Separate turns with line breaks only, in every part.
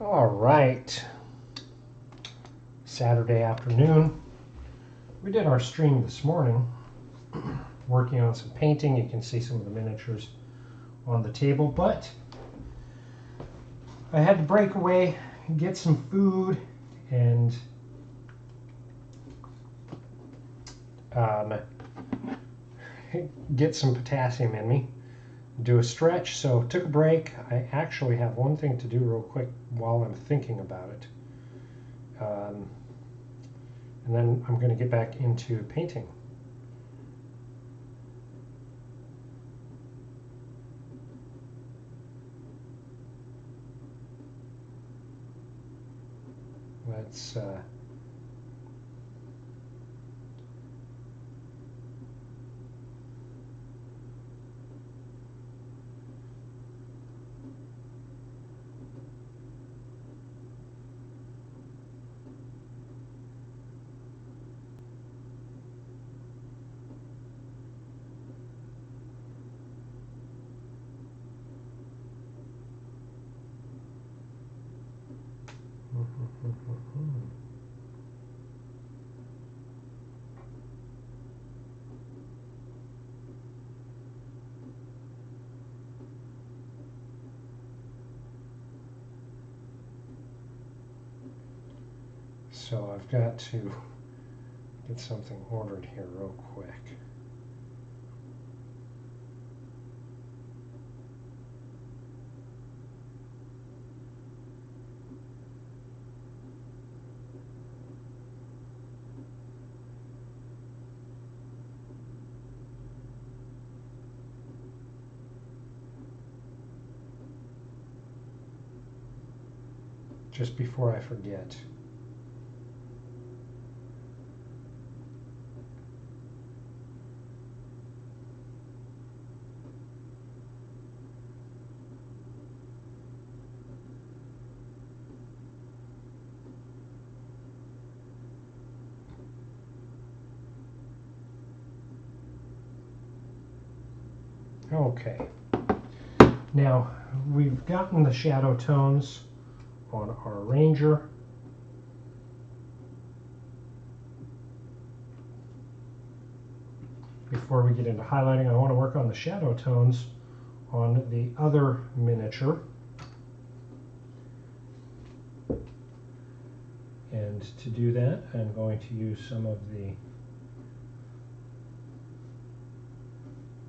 All right, Saturday afternoon. We did our stream this morning, working on some painting. You can see some of the miniatures on the table, but I had to break away and get some food and get some potassium in me, do a stretch. So took a break. I actually have one thing to do real quick while I'm thinking about it. And then I'm going to get back into painting. Let's so I've got to get something ordered here real quick. Just before I forget. Okay, now we've gotten the shadow tones on our Ranger. Before we get into highlighting, I want to work on the shadow tones on the other miniature. And to do that, I'm going to use some of the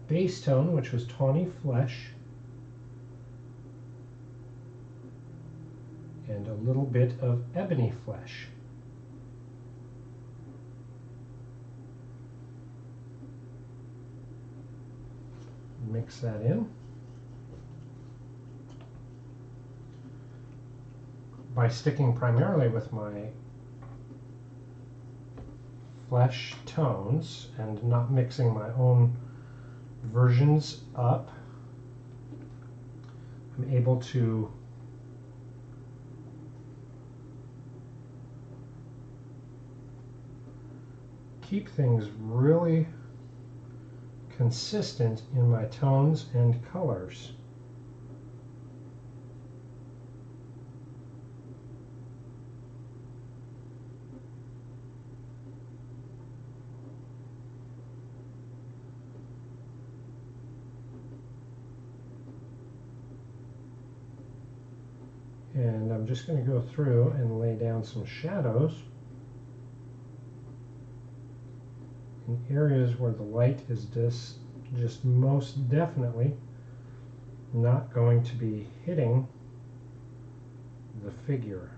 base tone, which was Tawny Flesh, and a little bit of Ebony Flesh. Mix that in. By sticking primarily with my flesh tones and not mixing my own versions up, I'm able to keep things really consistent in my tones and colors. And I'm just going to go through and lay down some shadows in areas where the light is just most definitely not going to be hitting the figure.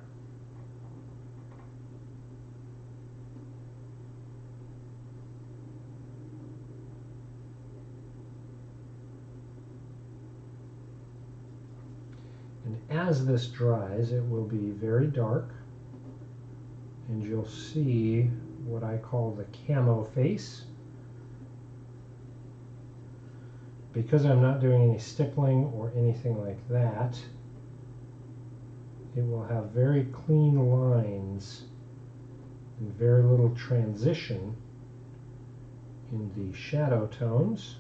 And as this dries, it will be very dark, and you'll see what I call the camo face. Because I'm not doing any stippling or anything like that, it will have very clean lines and very little transition in the shadow tones.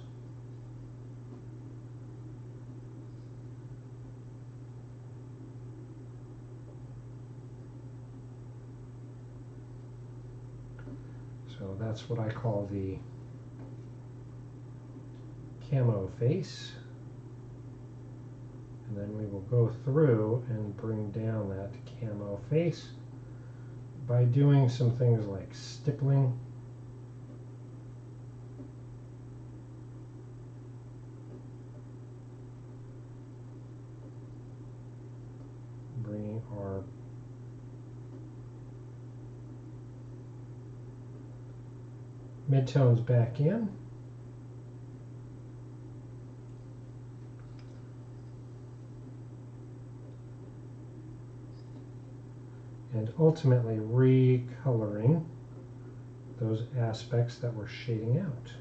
So that's what I call the camo face. And then we will go through and bring down that camo face by doing some things like stippling. Bringing our midtones back in. And ultimately recoloring those aspects that we're shading out.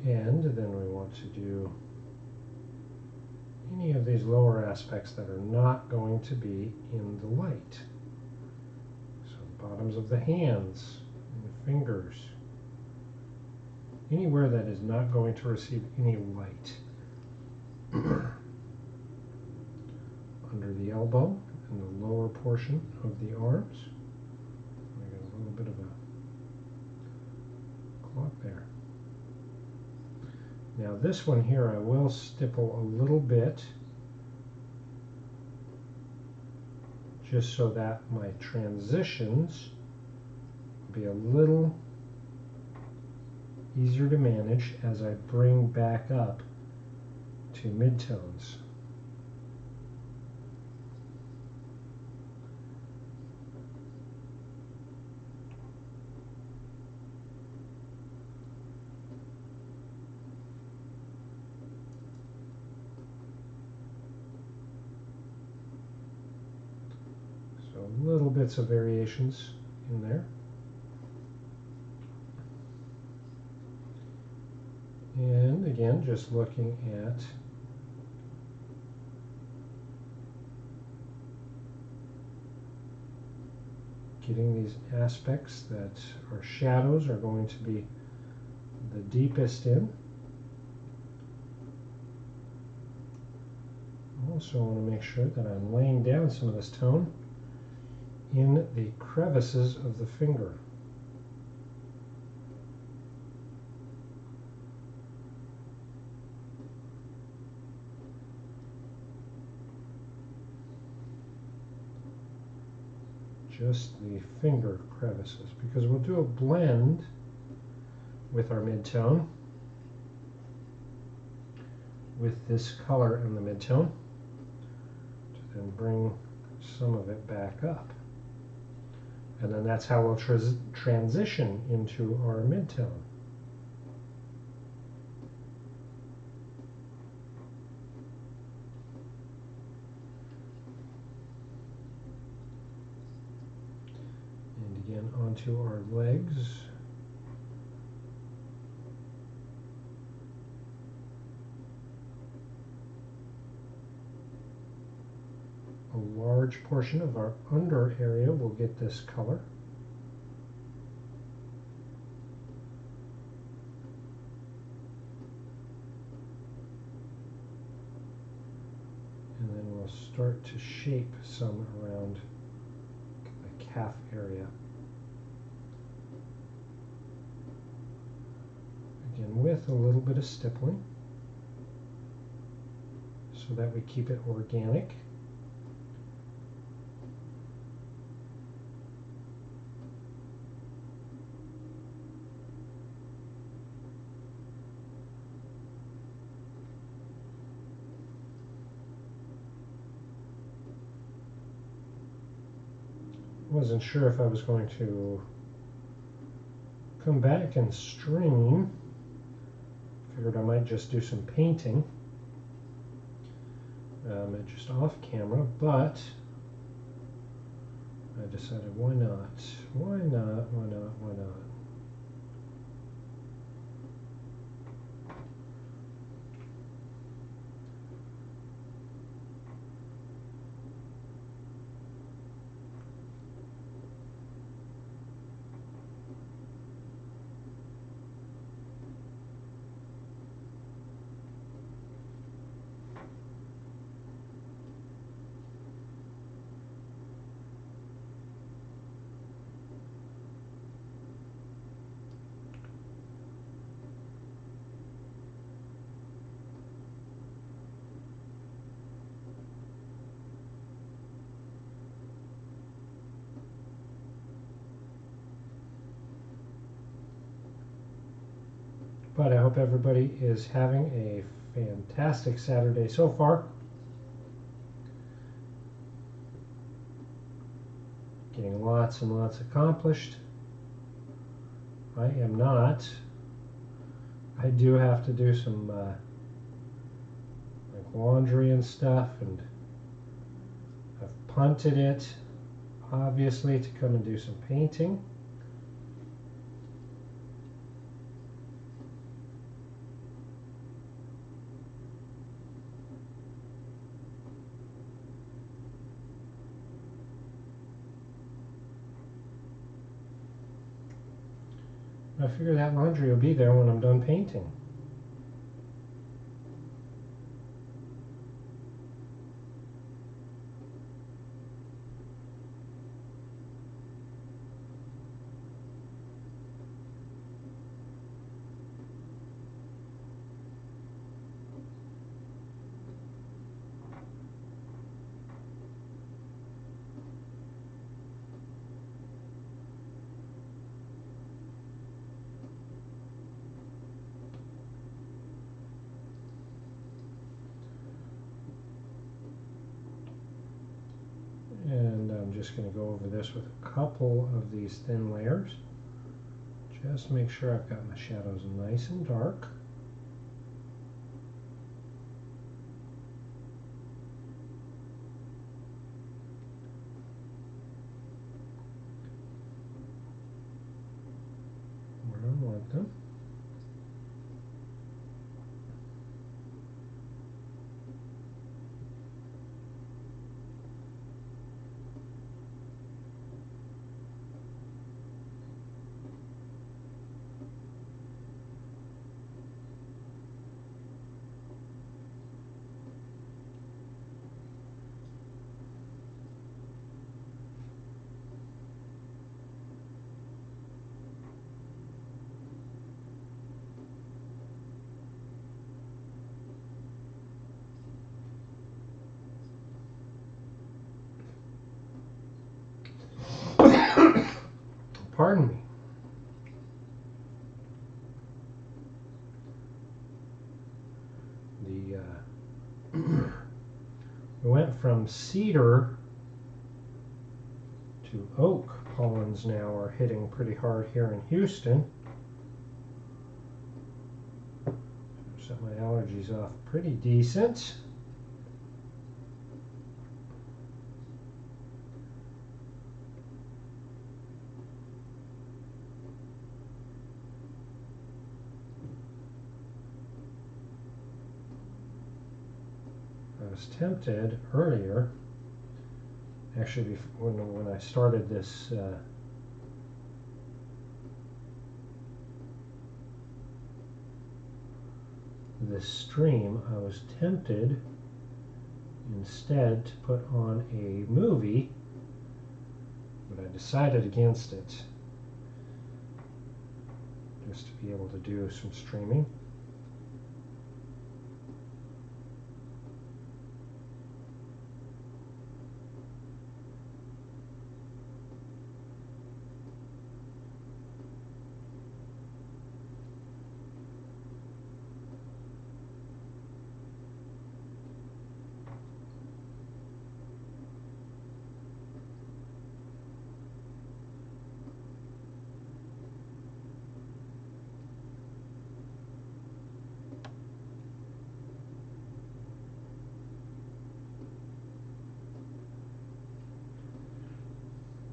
And then we want to do any of these lower aspects that are not going to be in the light. So the bottoms of the hands and the fingers. Anywhere that is not going to receive any light. Under the elbow and the lower portion of the arms. We got a little bit of a clot there. Now this one here I will stipple a little bit just so that my transitions will be a little easier to manage as I bring back up to midtones. Little bits of variations in there. And again, just looking at getting these aspects that are shadows are going to be the deepest in. Also want to make sure that I'm laying down some of this tone in the crevices of the finger. Just the finger crevices, because we'll do a blend with our midtone with this color in the midtone to then bring some of it back up. And then that's how we'll transition into our midtone. And again, onto our legs. A large portion of our under area will get this color. And then we'll start to shape some around the calf area. Again, with a little bit of stippling so that we keep it organic. wasn't sure if I was going to come back and stream. Figured I might just do some painting, just off camera, but I decided why not? Why not? Why not? Why not? But I hope everybody is having a fantastic Saturday so far. Getting lots and lots accomplished. I am not. I do have to do some like laundry and stuff, and I've punted it, obviously, to come and do some painting. I figure that laundry will be there when I'm done painting. And I'm just going to go over this with a couple of these thin layers. Just make sure I've got my shadows nice and dark. Where I want them. Pardon me. We went from cedar to oak. Pollens now are hitting pretty hard here in Houston. Set my allergies off pretty decent. I was tempted earlier, actually when I started this this stream, I was tempted instead to put on a movie, but I decided against it, just to be able to do some streaming.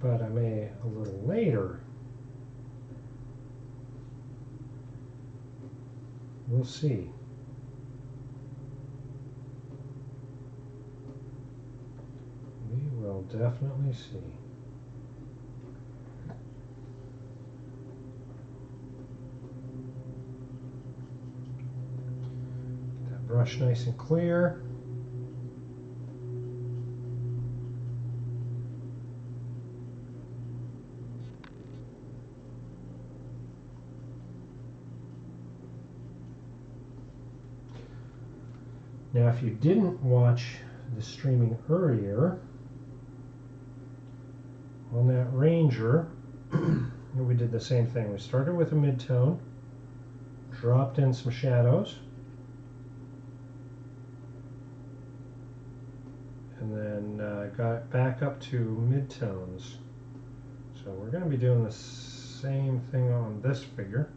but I may a little later. We'll see. We will definitely see. Get that brush nice and clear. Now, if you didn't watch the streaming earlier, on that Ranger, we did the same thing. We started with a mid-tone, dropped in some shadows, and then got it back up to mid-tones. So we're going to be doing the same thing on this figure.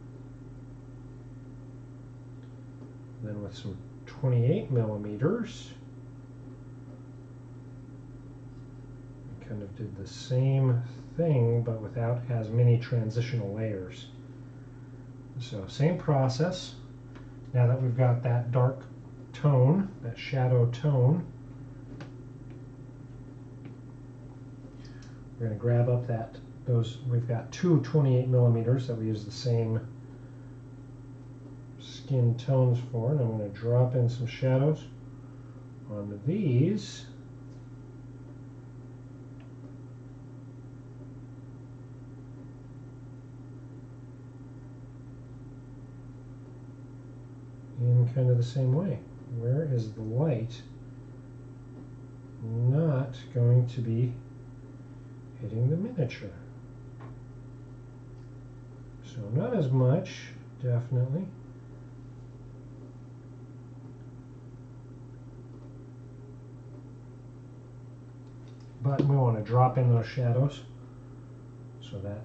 Then with some 28 millimeters, we kind of did the same thing but without as many transitional layers. So same process. Now that we've got that dark tone, that shadow tone, we're going to grab up we've got two 28 millimeters that we use the same skin tones for, and I'm going to drop in some shadows on these. In kind of the same way. Where is the light not going to be hitting the miniature? So not as much, definitely. But we want to drop in those shadows so that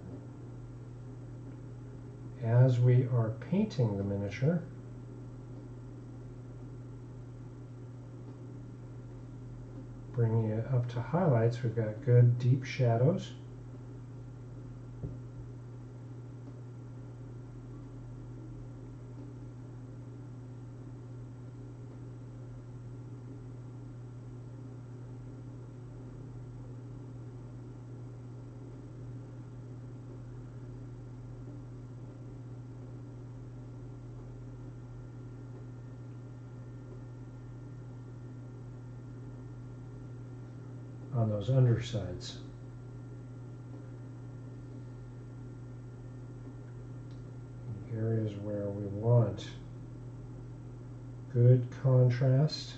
as we are painting the miniature, bringing it up to highlights, we've got good deep shadows. On those undersides. The areas where we want good contrast.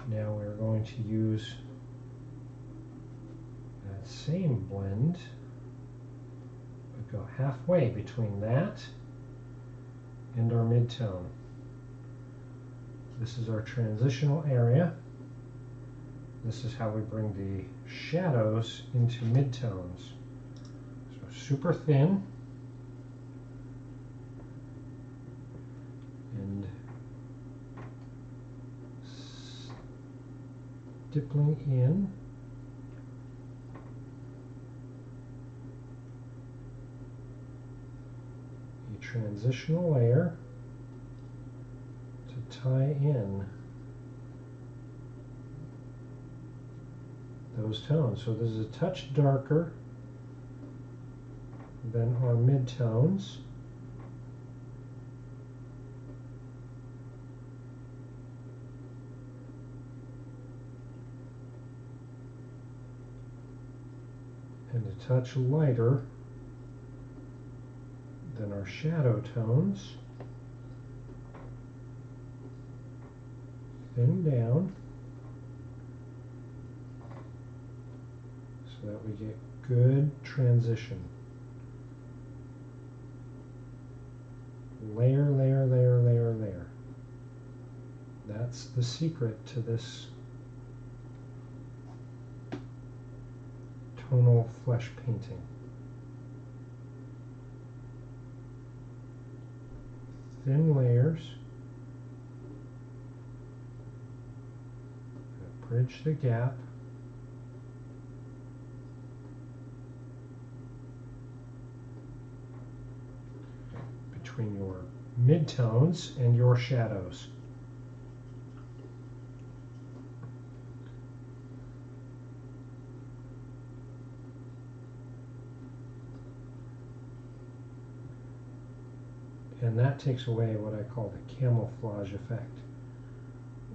Now we're going to use that same blend, but go halfway between that and our mid-tone. This is our transitional area. This is how we bring the shadows into mid-tones. So super thin and stippling in. A transitional layer to tie in those tones. So this is a touch darker than our mid-tones. And a touch lighter than our shadow tones. Thin down so that we get good transition. Layer, layer, layer, layer, layer. That's the secret to this tonal flesh painting. Thin layers. Bridge the gap. Between your midtones and your shadows. And that takes away what I call the camouflage effect,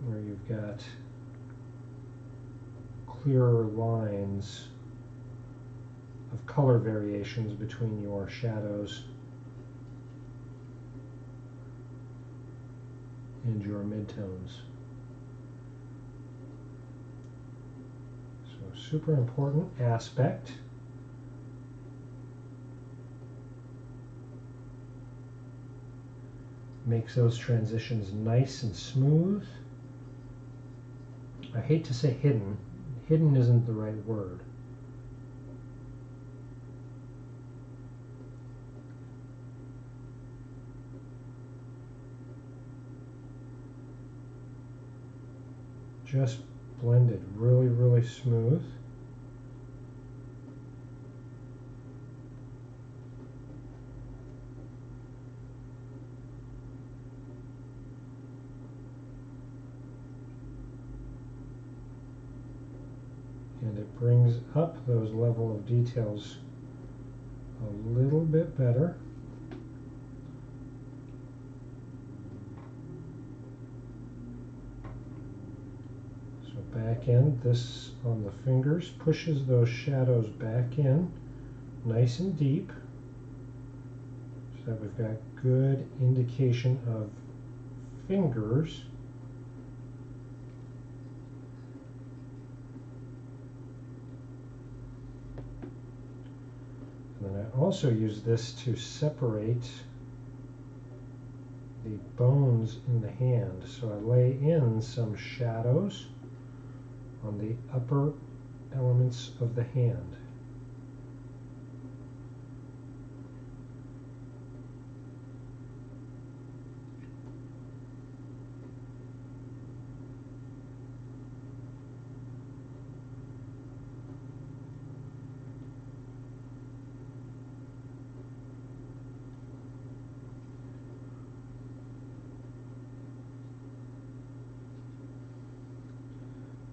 where you've got clearer lines of color variations between your shadows and your midtones. So super important aspect. Makes those transitions nice and smooth. I hate to say hidden. Hidden isn't the right word. Just blended really, really smooth. And it brings up those level of details a little bit better. So back in, this on the fingers pushes those shadows back in nice and deep, so that we've got good indication of fingers. And then I also use this to separate the bones in the hand. So I lay in some shadows on the upper elements of the hand.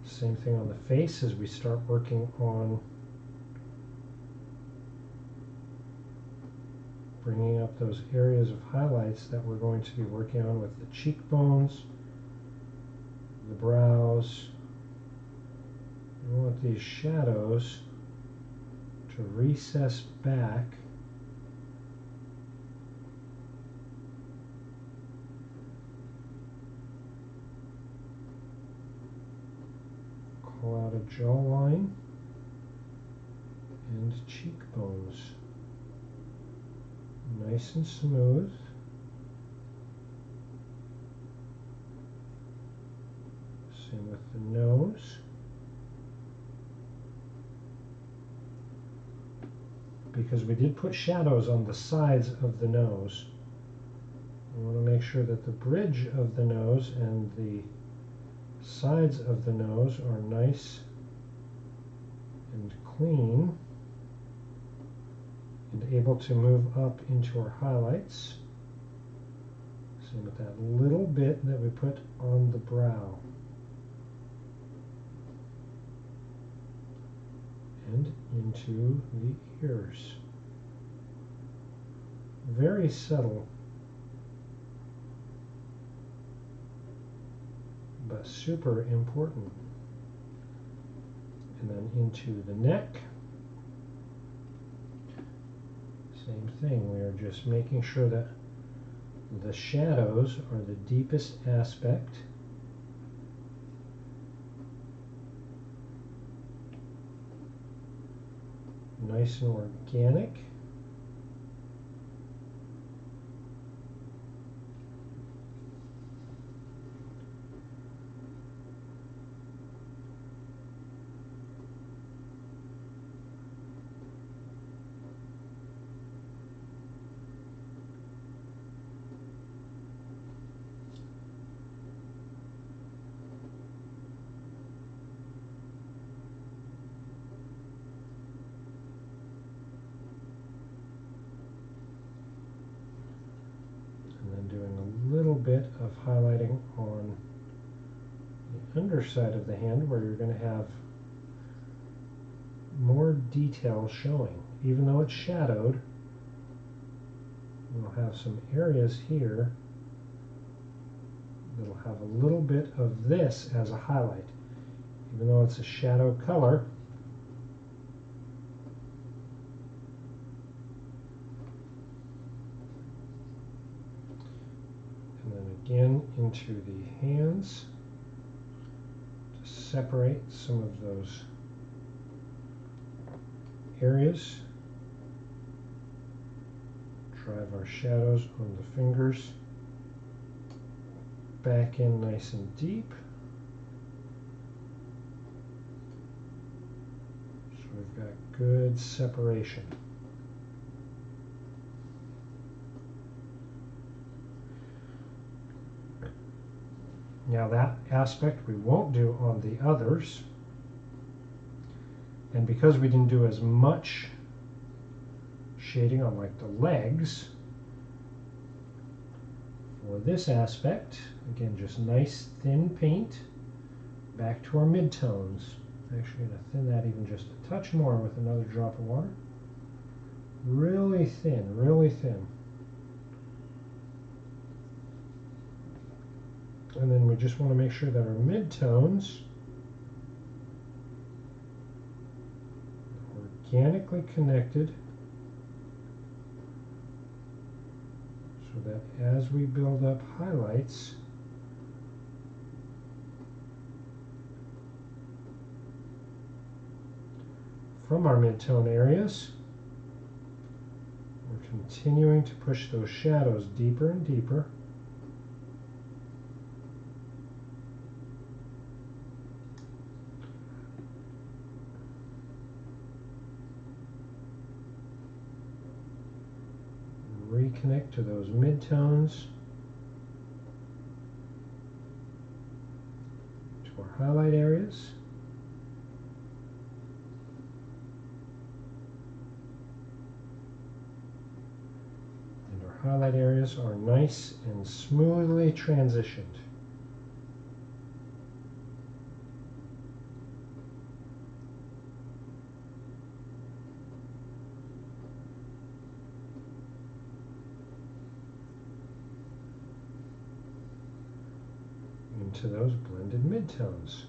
Same thing on the face as we start working on bringing up those areas of highlights that we're going to be working on with the cheekbones, the brows. We want these shadows to recess back out a jawline and cheekbones. Nice and smooth. Same with the nose. Because we did put shadows on the sides of the nose, we want to make sure that the bridge of the nose and the sides of the nose are nice and clean and able to move up into our highlights. Same with that little bit that we put on the brow. And into the ears. Very subtle, but super important. And then into the neck. Same thing, we are just making sure that the shadows are the deepest aspect. Nice and organic. little bit of highlighting on the underside of the hand where you're going to have more detail showing. Even though it's shadowed, we'll have some areas here that'll have a little bit of this as a highlight. Even though it's a shadow color, and then again into the hands to separate some of those areas. Drive our shadows on the fingers back in nice and deep. So we've got good separation. Now that aspect we won't do on the others. And because we didn't do as much shading on like the legs, for this aspect, again, just nice thin paint back to our midtones. Actually going to thin that even just a touch more with another drop of water. Really thin, really thin. And then we just want to make sure that our midtones are organically connected, so that as we build up highlights, from our midtone areas, we're continuing to push those shadows deeper and deeper. Reconnect to those midtones, to our highlight areas. And our highlight areas are nice and smoothly transitioned. Into those blended midtones.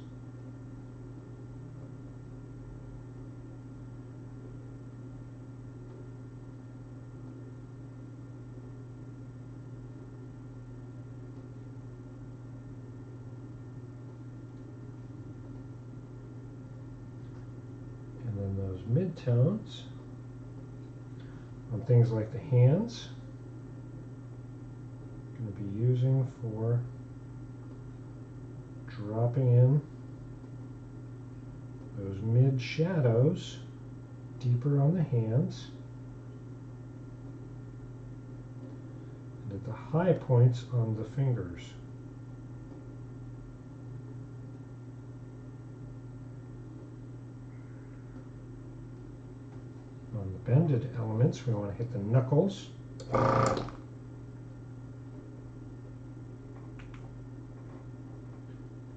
And then those midtones on things like the hands, I'm going to be using for dropping in those mid shadows deeper on the hands, and at the high points on the fingers. On the bended elements, we want to hit the knuckles.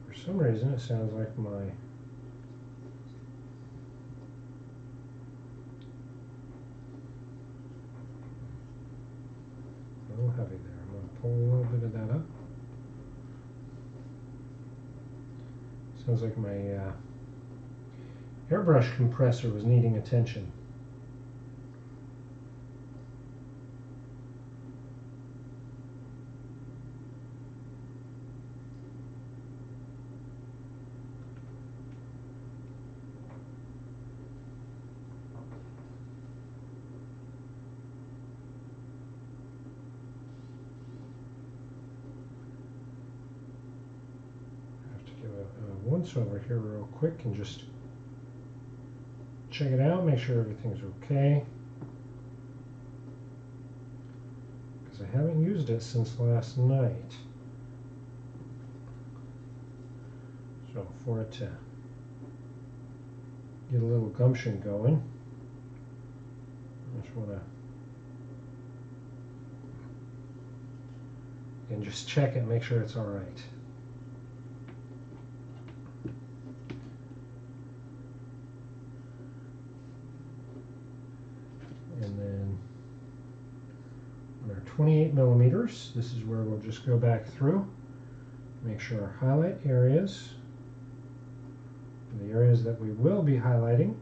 For some reason, it sounds like my a little heavy there. I'm going to pull a little bit of that up. Sounds like my airbrush compressor was needing attention. Once over here real quick and just check it out, make sure everything's okay, because I haven't used it since last night. So for it to get a little gumption going, I just want to and just check it, make sure it's all right. And then on our 28 millimeters, this is where we'll just go back through, make sure our highlight areas, the areas that we will be highlighting,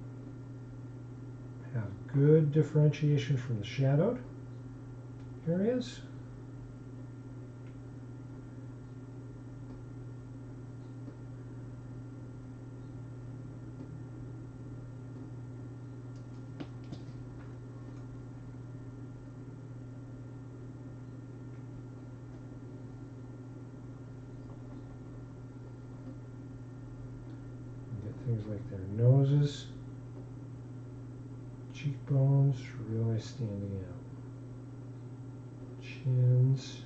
have good differentiation from the shadowed areas. Things like their noses, cheekbones really standing out, chins,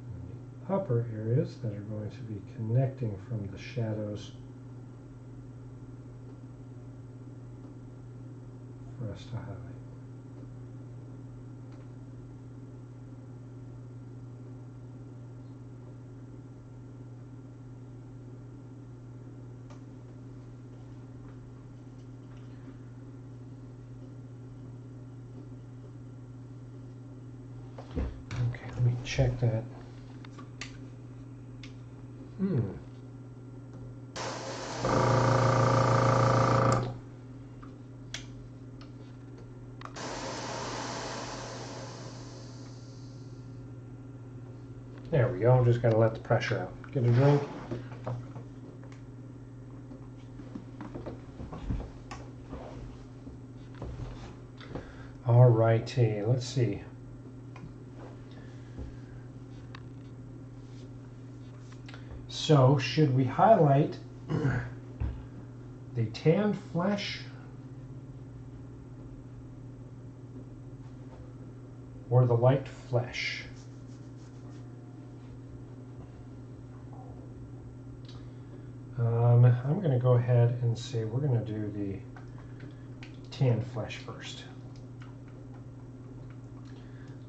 and the upper areas that are going to be connecting from the shadows for us to highlight. Okay, let me check that. There we go, just gotta let the pressure out. Get a drink. All righty, let's see. So, should we highlight the tanned flesh or the light flesh? I'm going to go ahead and say we're going to do the tanned flesh first.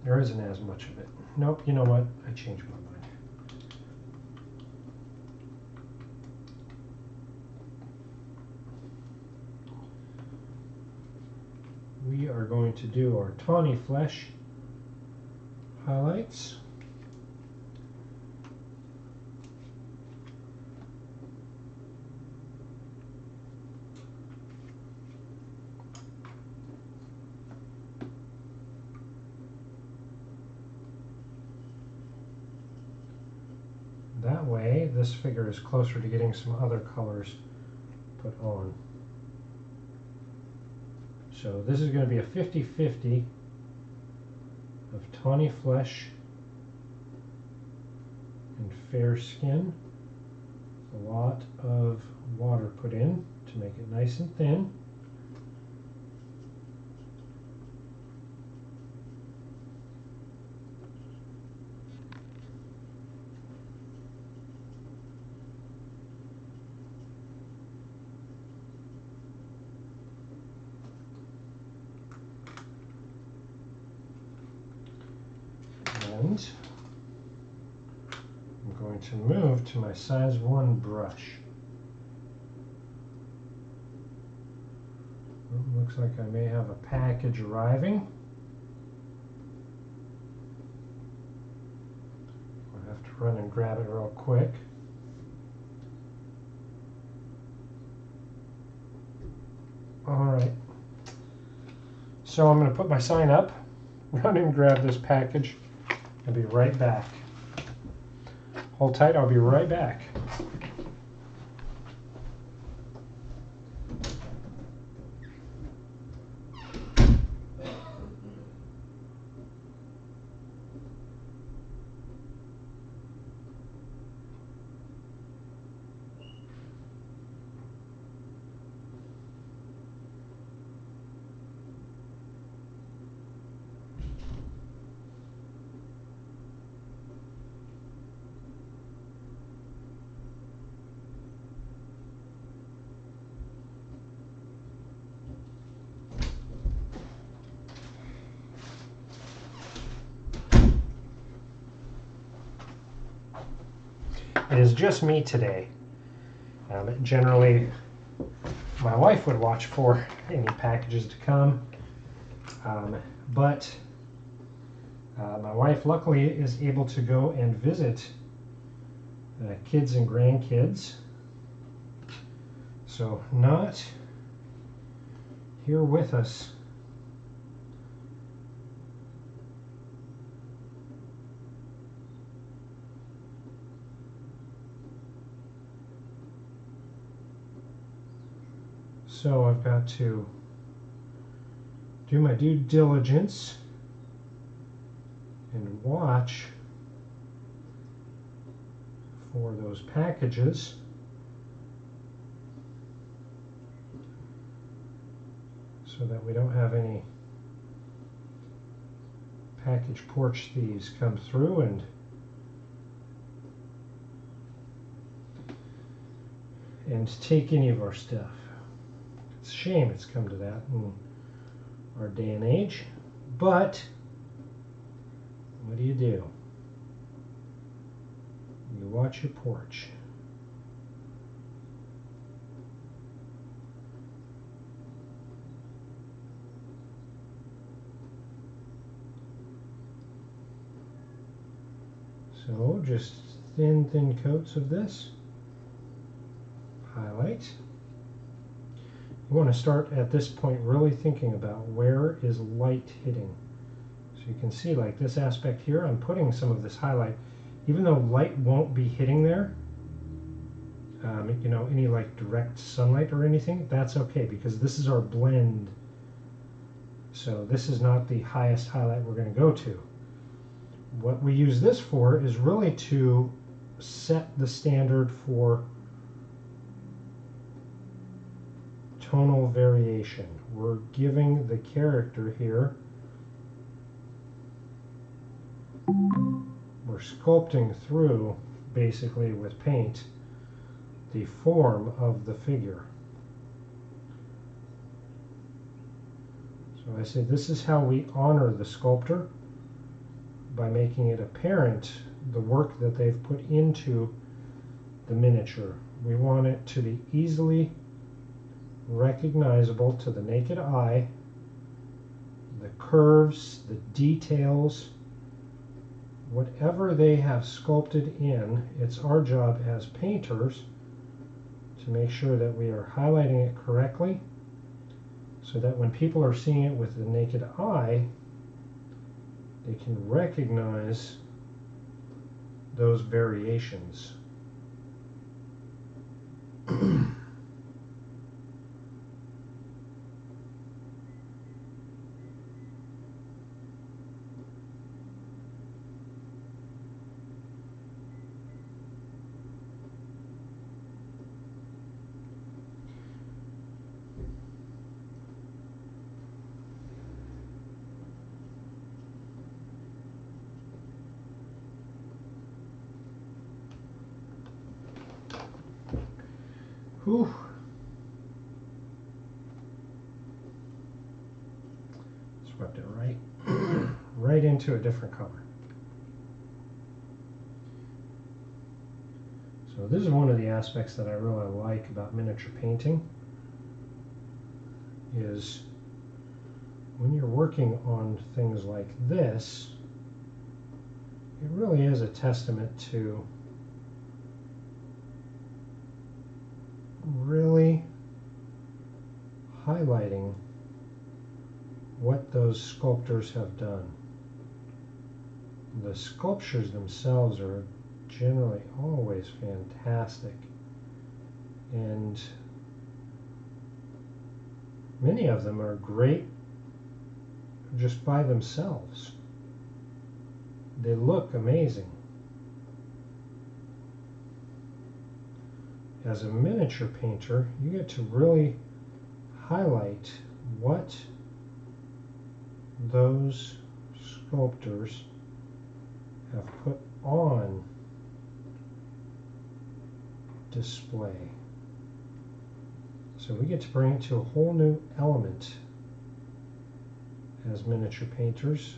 There isn't as much of it. Nope, you know what? I changed my mind. We are going to do our tawny flesh highlights. That way, this figure is closer to getting some other colors put on. So this is going to be a 50-50 of tawny flesh and fair skin. A lot of water put in to make it nice and thin. And I'm going to move to my size 1 brush. Well, looks like I may have a package arriving. I'll have to run and grab it real quick. Alright, so I'm going to put my sign up, run and grab this package. I'll be right back. Hold tight, I'll be right back. it is just me today. Generally, my wife would watch for any packages to come, but my wife luckily is able to go and visit kids and grandkids, so not here with us. So I've got to do my due diligence and watch for those packages. So that we don't have any package porch thieves come through and take any of our stuff. It's a shame it's come to that in our day and age, but what do? You watch your porch. So just thin coats of this. Highlight. You want to start at this point really thinking about where is light hitting. So you can see like this aspect here, I'm putting some of this highlight, even though light won't be hitting there, you know, any like direct sunlight or anything, that's okay because this is our blend. So this is not the highest highlight we're going to go to. What we use this for is really to set the standard for tonal variation. We're giving the character here, we're sculpting through basically with paint the form of the figure. So I say this is how we honor the sculptor, by making it apparent the work that they've put into the miniature. We want it to be easily recognizable to the naked eye, the curves, the details, whatever they have sculpted in. It's our job as painters to make sure that we are highlighting it correctly so that when people are seeing it with the naked eye, they can recognize those variations. Whew. Swept it right into a different color. So this is one of the aspects that I really like about miniature painting, is when you're working on things like this, it really is a testament to really highlighting what those sculptors have done. The sculptures themselves are generally always fantastic, and many of them are great just by themselves. They look amazing. As a miniature painter, you get to really highlight what those sculptors have put on display. So we get to bring it to a whole new element as miniature painters.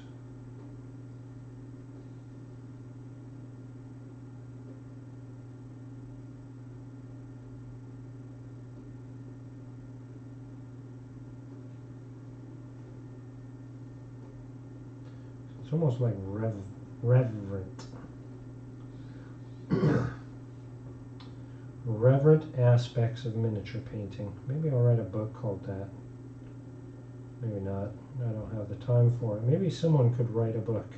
It's almost like reverent. Reverent aspects of miniature painting. Maybe I'll write a book called that. Maybe not. I don't have the time for it. Maybe someone could write a book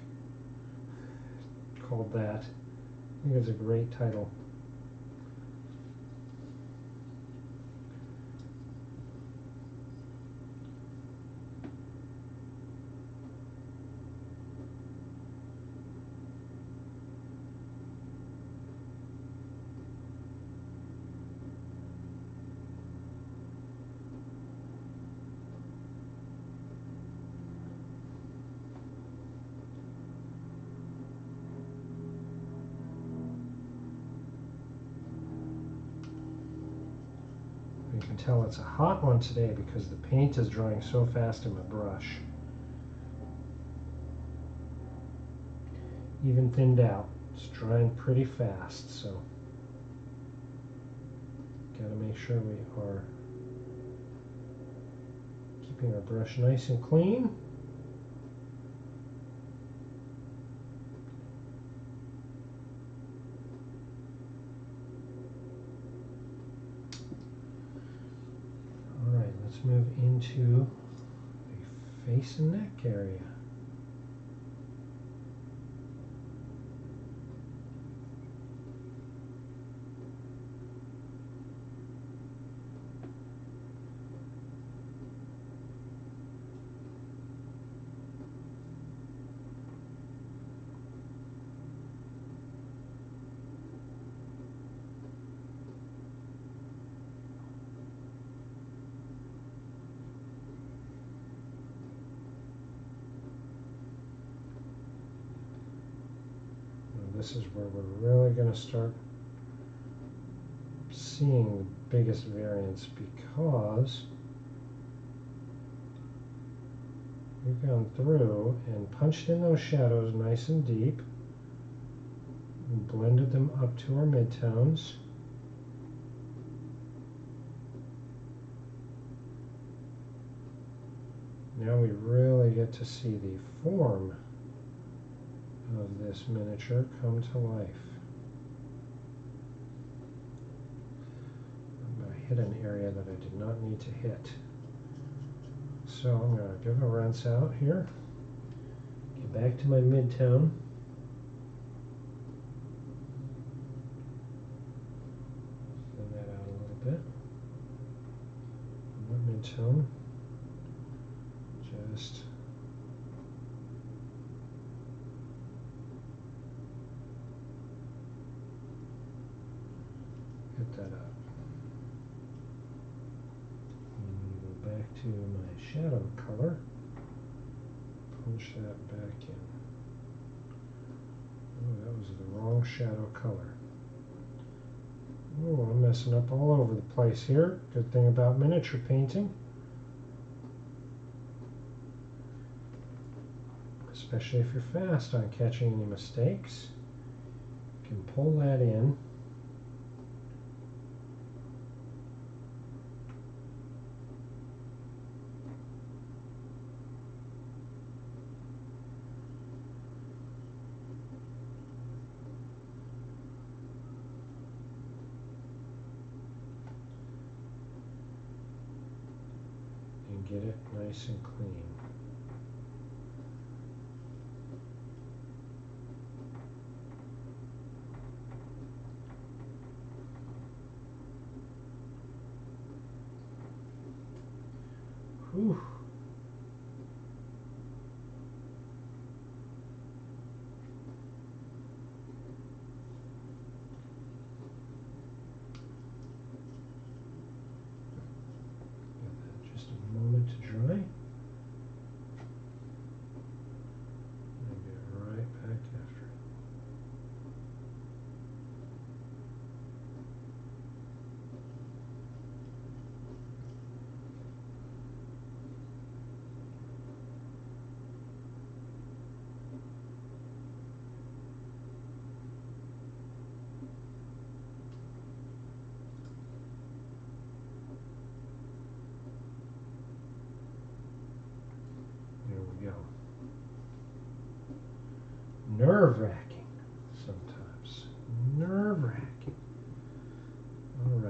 called that. I think it's a great title. You can tell it's a hot one today because the paint is drying so fast in my brush. Even thinned out. It's drying pretty fast, so gotta make sure we are keeping our brush nice and clean. Alright, let's move into the face and neck area. This is where we're really going to start seeing the biggest variance because we've gone through and punched in those shadows nice and deep and blended them up to our midtones. Now we really get to see the form of this miniature come to life. I hit an area that I did not need to hit. So I'm going to give a rinse out here. Get back to my midtone. Thin that out a little bit. My midtone. Just hit that up. And go back to my shadow color. Punch that back in. Oh, that was the wrong shadow color. Oh, I'm messing up all over the place here. Good thing about miniature painting, especially if you're fast on catching any mistakes, you can pull that in. And get it nice and clean. Whew. Give that just a moment to dry. And get right back after it.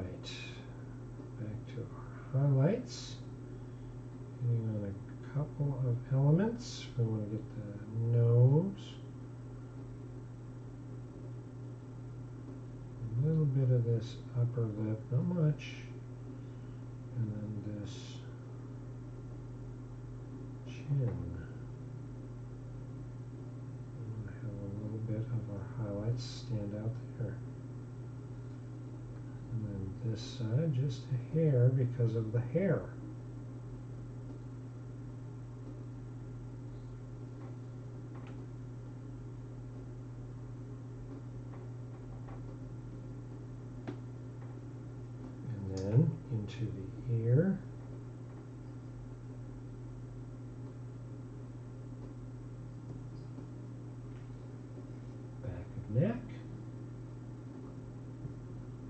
right, back to our highlights. Hitting on a couple of elements. We want to get the nose. A little bit of this upper lip, not much. And then this chin. We have a little bit of our highlights stand out there. And then this side, just a hair because of the hair. And then into the ear. Back of neck.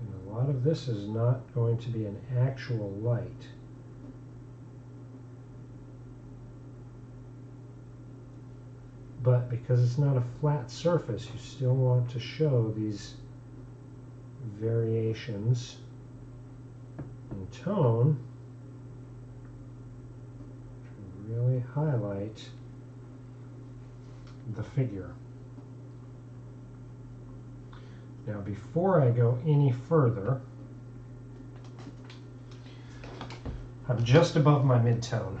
And a lot of this is not going to be an actual light. But because it's not a flat surface, you still want to show these variations in tone to really highlight the figure. Now, before I go any further, I'm just above my mid-tone.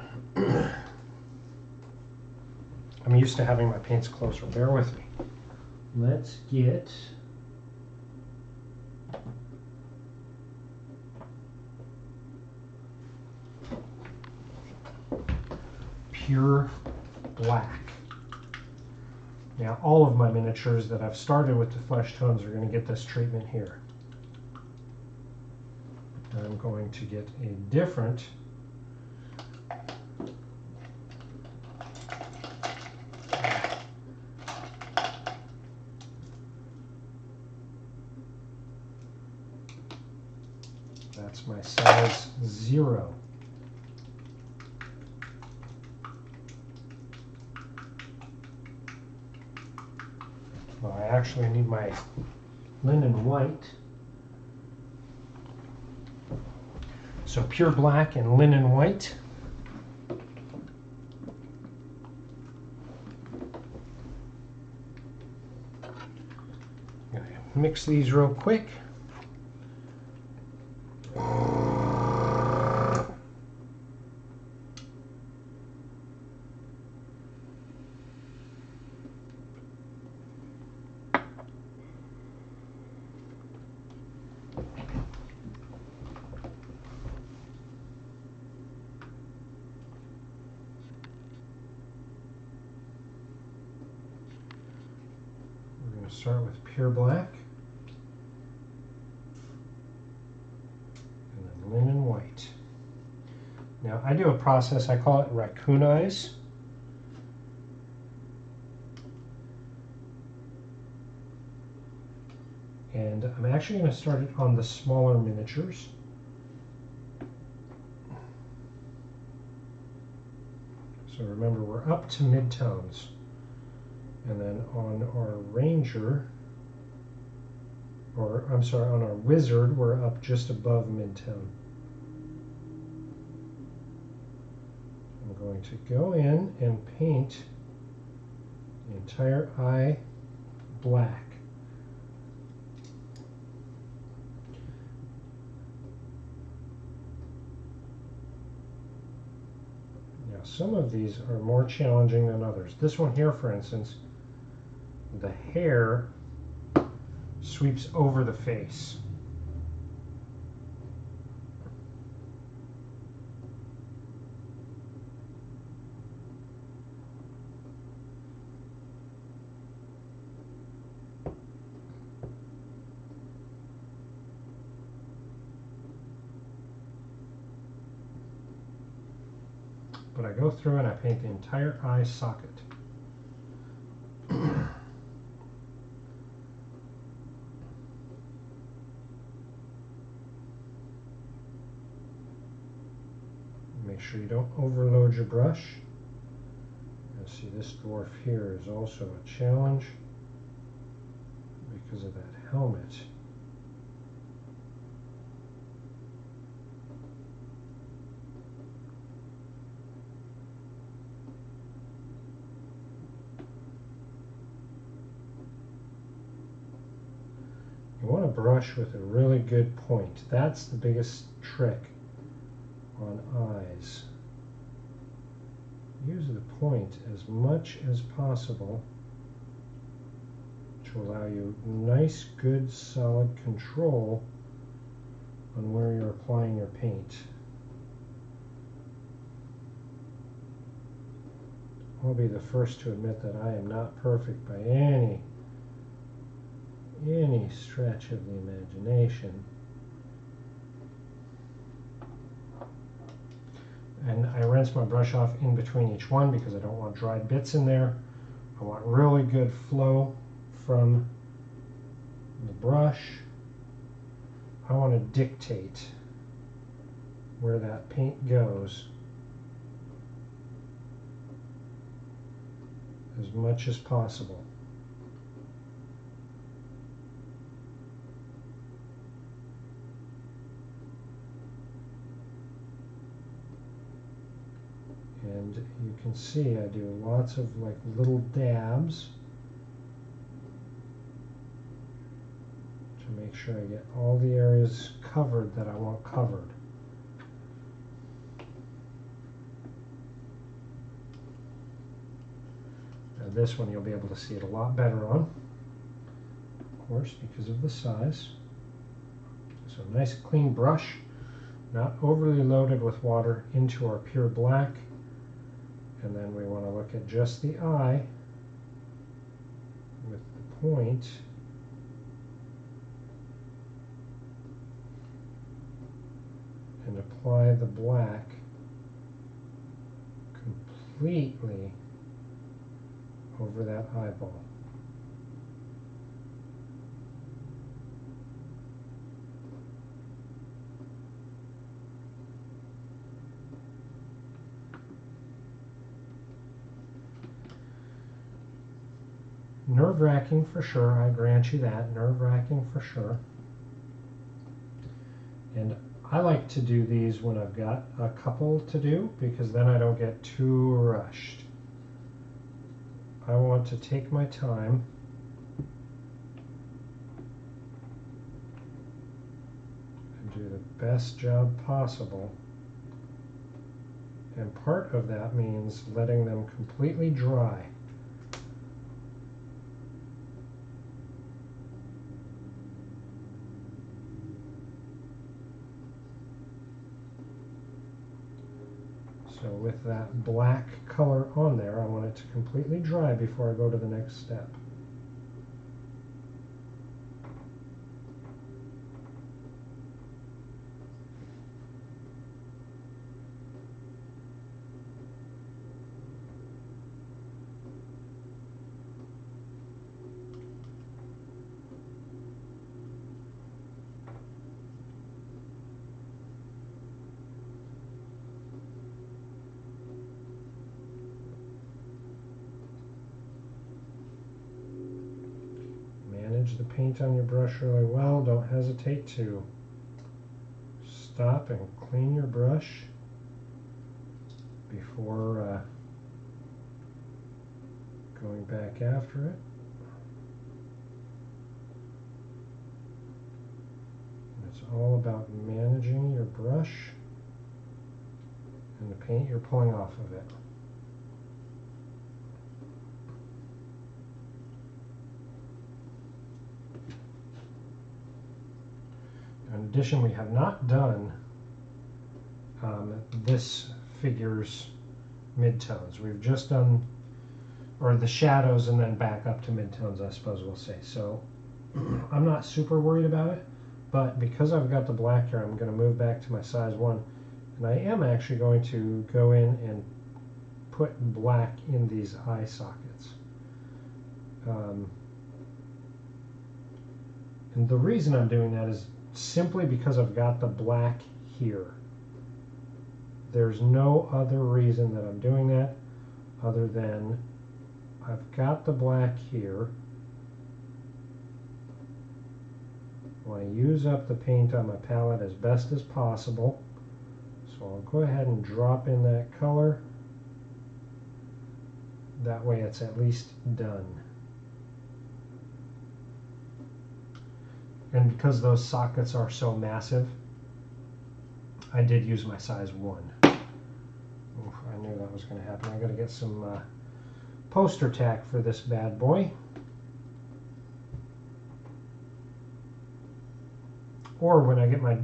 I'm used to having my paints closer. Bear with me. Let's get pure black. Now, all of my miniatures that I've started with the flesh tones are going to get this treatment here. And I'm going to get a different that's my size 0. Well, I actually need my linen white. So pure black and linen white. I'm going to mix these real quick. Start with pure black and then linen white. Now I do a process, I call it Raccoon Eyes. And I'm actually going to start it on the smaller miniatures. So remember, we're up to mid-tones. And then on our Ranger, or I'm sorry, on our Wizard, we're up just above mid-tone. I'm going to go in and paint the entire eye black. Now, some of these are more challenging than others. This one here, for instance, the hair sweeps over the face. But I go through and I paint the entire eye socket. Make sure you don't overload your brush. You'll see this dwarf here is also a challenge because of that helmet. brush with a really good point. That's the biggest trick on eyes. Use the point as much as possible to allow you nice, good, solid control on where you're applying your paint. I'll be the first to admit that I am not perfect by any stretch of the imagination. And I rinse my brush off in between each one because I don't want dried bits in there. I want really good flow from the brush. I want to dictate where that paint goes as much as possible. And you can see I do lots of like little dabs to make sure I get all the areas covered that I want covered. Now this one you'll be able to see it a lot better on, of course, because of the size. So nice clean brush, not overly loaded with water, into our pure black. And then we want to look at just the eye with the point. And apply the black completely over that eyeball. Nerve-wracking for sure, I grant you that, nerve-wracking for sure. And I like to do these when I've got a couple to do, because then I don't get too rushed. I want to take my time and do the best job possible. And part of that means letting them completely dry. So with that black color on there, I want it to completely dry before I go to the next step. Manage the paint on your brush really well. Don't hesitate to stop and clean your brush before going back after it. And it's all about managing your brush and the paint you're pulling off of it. In addition, we have not done this figure's midtones. We've just done, or the shadows and then back up to midtones, I suppose we'll say. So I'm not super worried about it, but because I've got the black here, I'm going to move back to my size 1. And I am actually going to go in and put black in these eye sockets. And the reason I'm doing that is simply because I've got the black here. There's no other reason that I'm doing that other than I've got the black here. I want to use up the paint on my palette as best as possible. So I'll go ahead and drop in that color. That way it's at least done. And because those sockets are so massive, I did use my size 1. Oof, I knew that was going to happen. I got to get some poster tack for this bad boy. Or when I get my,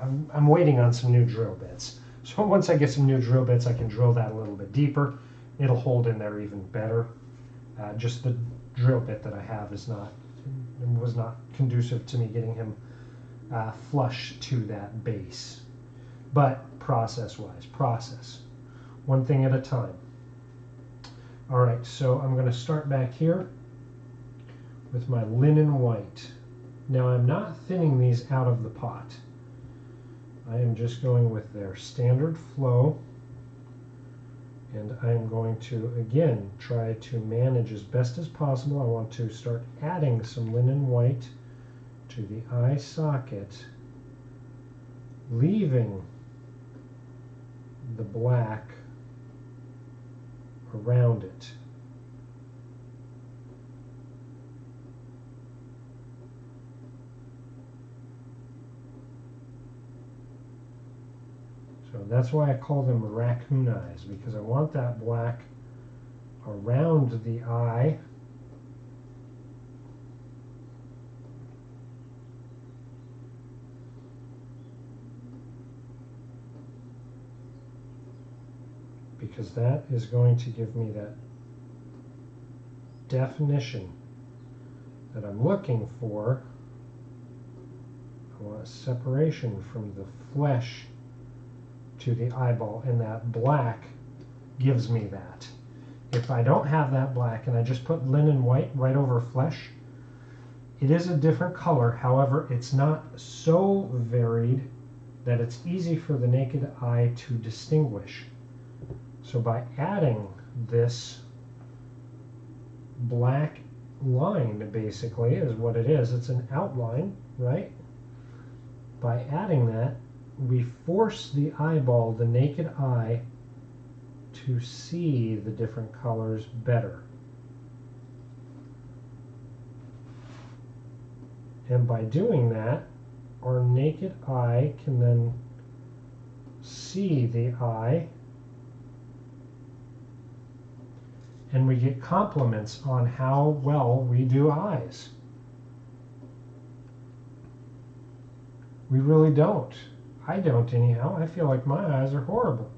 I'm waiting on some new drill bits. So once I get some new drill bits, I can drill that a little bit deeper. It'll hold in there even better. Just the drill bit that I have was not conducive to me getting him flush to that base. But process-wise, process. One thing at a time. All right, so I'm going to start back here with my linen white. Now I'm not thinning these out of the pot. I am just going with their standard flow, and I am going to, again, try to manage as best as possible. I want to start adding some linen white to the eye socket, leaving the black around it. So that's why I call them raccoon eyes, because I want that black around the eye. Because that is going to give me that definition that I'm looking for. I want a separation from the flesh to the eyeball, and that black gives me that. If I don't have that black and I just put linen white right over flesh, it is a different color. However, it's not so varied that it's easy for the naked eye to distinguish. So by adding this black line, basically, is what it is. It's an outline, right? By adding that, we force the eyeball, the naked eye, to see the different colors better. And by doing that, our naked eye can then see the eye, and we get compliments on how well we do eyes. We really don't. I don't anyhow. I feel like my eyes are horrible.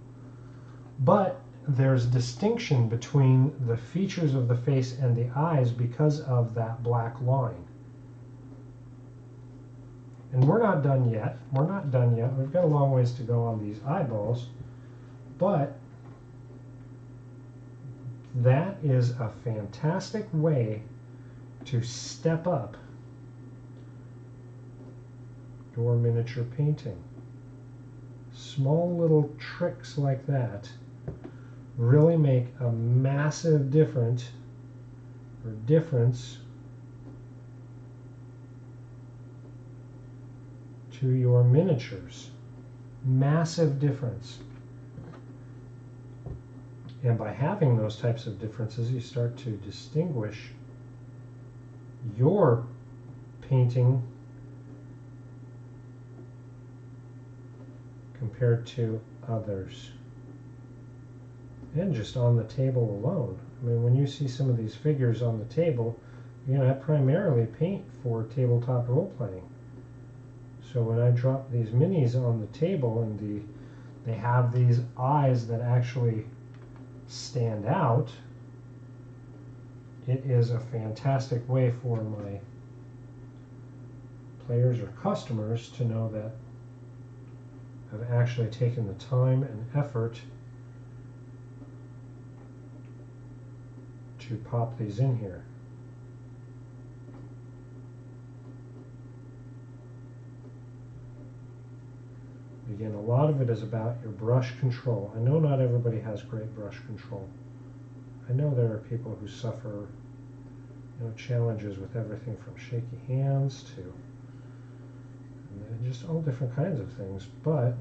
But there's distinction between the features of the face and the eyes because of that black line. And we're not done yet. We're not done yet. We've got a long ways to go on these eyeballs. But that is a fantastic way to step up your miniature painting. Small little tricks like that really make a massive difference to your miniatures. Massive difference. And by having those types of differences, you start to distinguish your painting compared to others. And just on the table alone. I mean, when you see some of these figures on the table, you know, I primarily paint for tabletop role-playing. So when I drop these minis on the table and they have these eyes that actually stand out, it is a fantastic way for my players or customers to know that I've actually taken the time and effort to pop these in here. Again, a lot of it is about your brush control. I know not everybody has great brush control. I know there are people who suffer, you know, challenges with everything from shaky hands to just all different kinds of things. But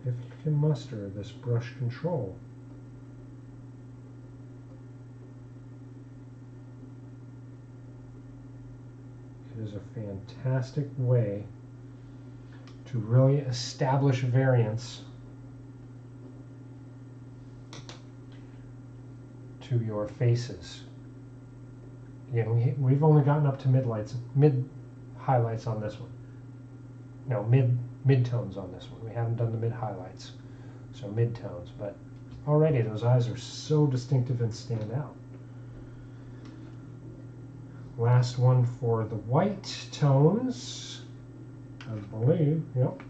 if you can muster this brush control, fantastic way to really establish variance to your faces. Again, we've only gotten up to mid highlights on this one. No, mid-tones on this one. We haven't done the mid highlights, so mid-tones. But already those eyes are so distinctive and stand out. Last one for the white tones, I believe, yep.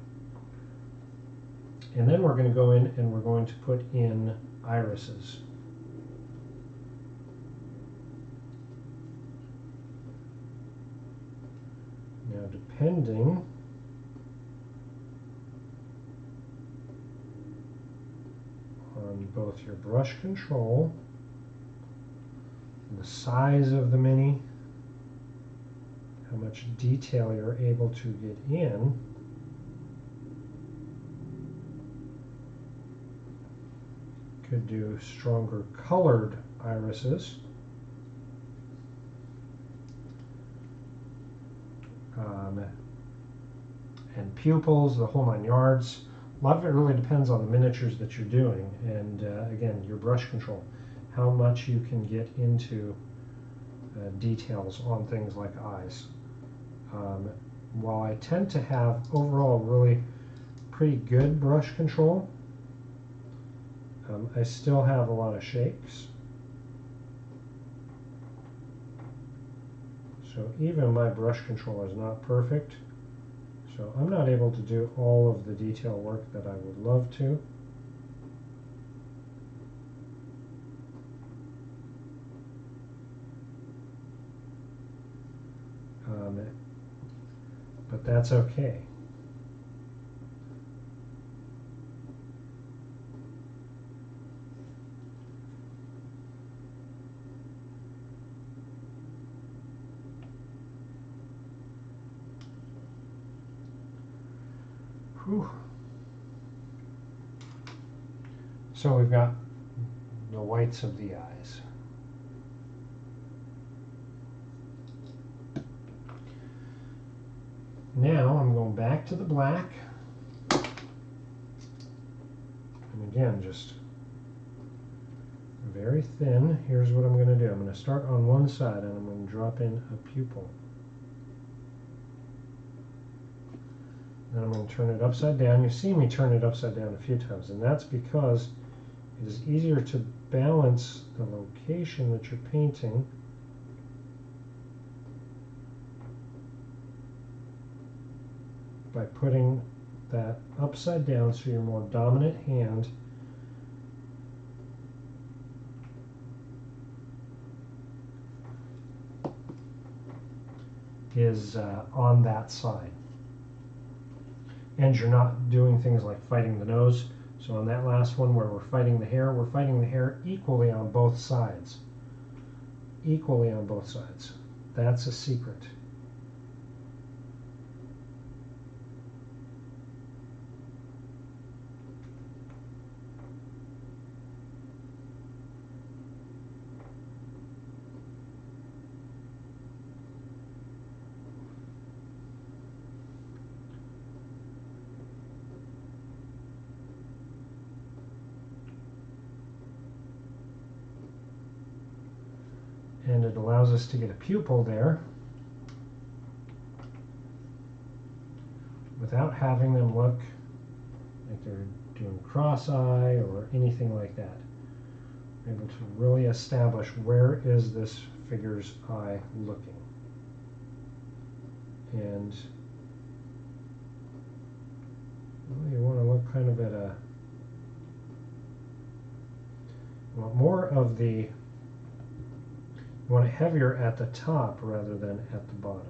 And then we're going to go in and we're going to put in irises. Now, depending on both your brush control, the size of the mini, how much detail you're able to get in, could do stronger colored irises. And pupils, the whole 9 yards. A lot of it really depends on the miniatures that you're doing, and again, your brush control, how much you can get into details on things like eyes. While I tend to have overall really pretty good brush control, I still have a lot of shakes. So even my brush control is not perfect. So I'm not able to do all of the detail work that I would love to. But that's okay. Whew. So we've got the whites of the eyes. Now I'm going back to the black. And again, just very thin. Here's what I'm going to do. I'm going to start on one side and I'm going to drop in a pupil. Then I'm going to turn it upside down. You've seen me turn it upside down a few times, and that's because it is easier to balance the location that you're painting by putting that upside down so your more dominant hand is on that side. And you're not doing things like fighting the nose. So on that last one where we're fighting the hair equally on both sides. Equally on both sides. That's a secret. And it allows us to get a pupil there without having them look like they're doing cross-eye or anything like that. We're able to really establish where is this figure's eye looking. And well, you want to look kind of at a, you want more of the, you want it heavier at the top rather than at the bottom.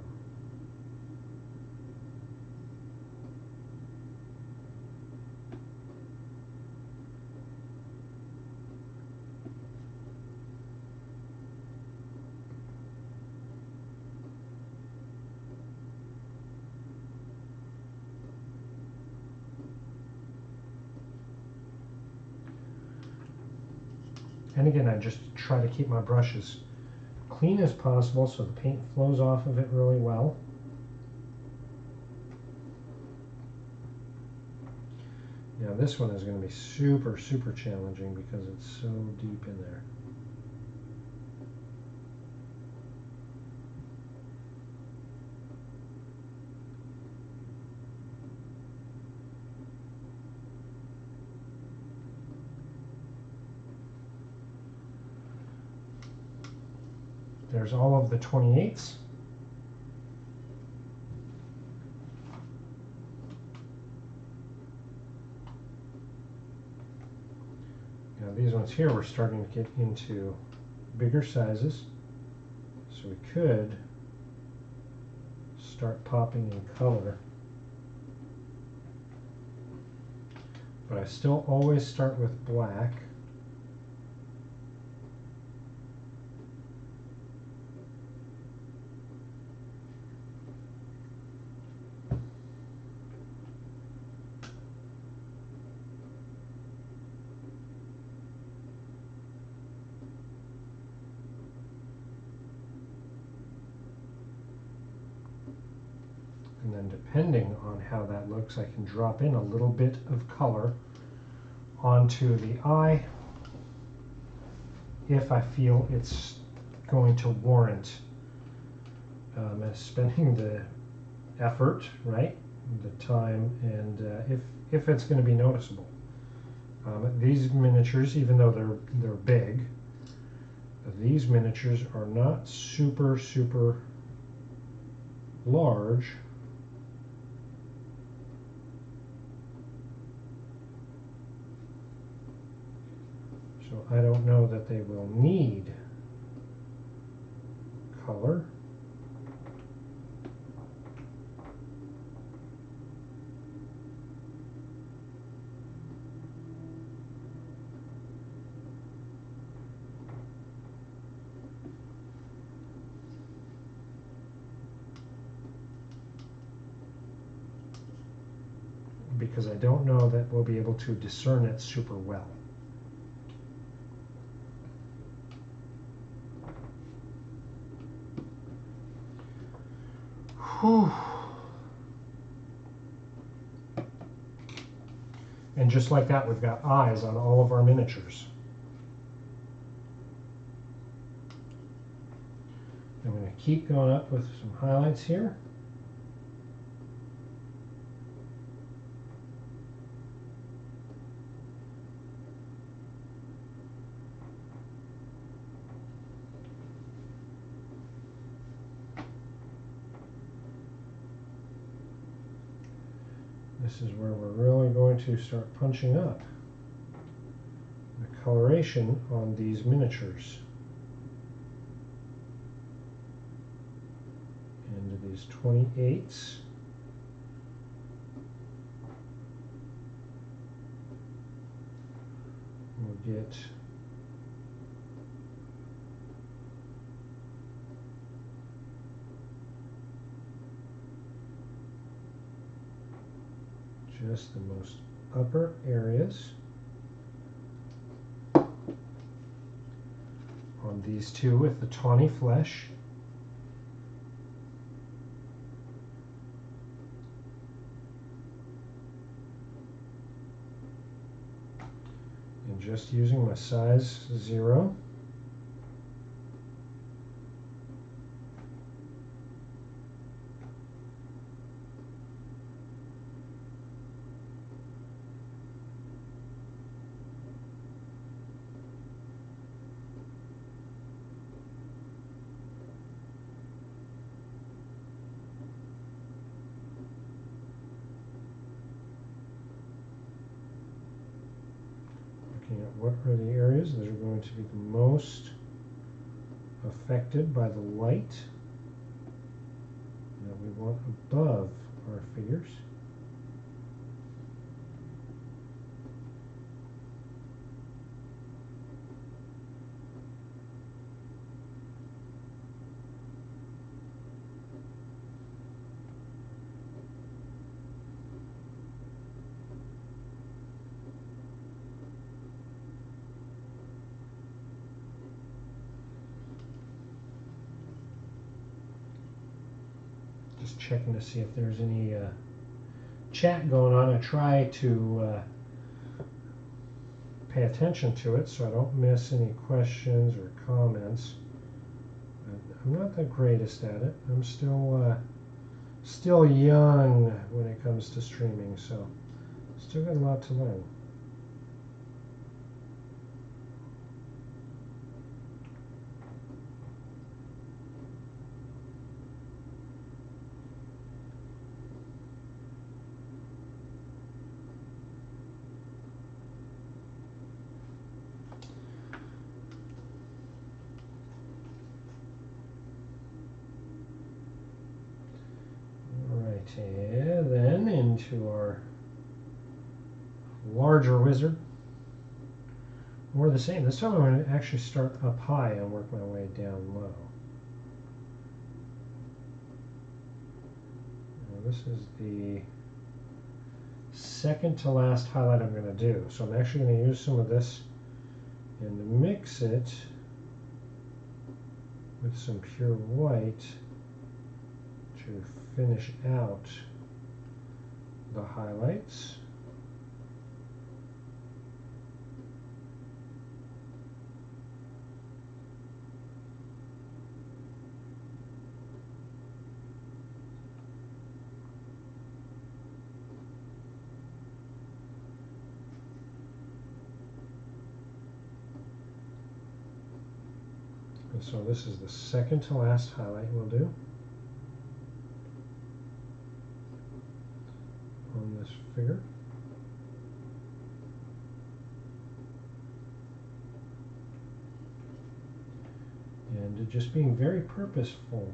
And again, I just try to keep my brushes clean as possible so the paint flows off of it really well. Now this one is going to be super, super challenging because it's so deep in there. There's all of the 28ths. Now these ones here we're starting to get into bigger sizes, so we could start popping in color. But I still always start with black. And then depending on how that looks, I can drop in a little bit of color onto the eye if I feel it's going to warrant spending the effort, right? The time, and if it's going to be noticeable. These miniatures, even though they're big, these miniatures are not super, super large. So I don't know that they will need color. Because I don't know that we'll be able to discern it super well. Whew. And just like that, we've got eyes on all of our miniatures. I'm going to keep going up with some highlights here. This is where we're really going to start punching up the coloration on these miniatures. And these 28s. We'll get just the most upper areas on these two with the tawny flesh. And just using my size 0. At what are the areas that are going to be the most affected by the light that we want above our figures. Just checking to see if there's any chat going on. I try to pay attention to it so I don't miss any questions or comments. I'm not the greatest at it. I'm still young when it comes to streaming, so still got a lot to learn. And then into our larger wizard. More the same. This time I'm going to actually start up high and work my way down low. Now this is the second to last highlight I'm going to do. So I'm actually going to use some of this and mix it with some pure white to finish out the highlights. And so this is the second to last highlight we'll do on this figure. And just being very purposeful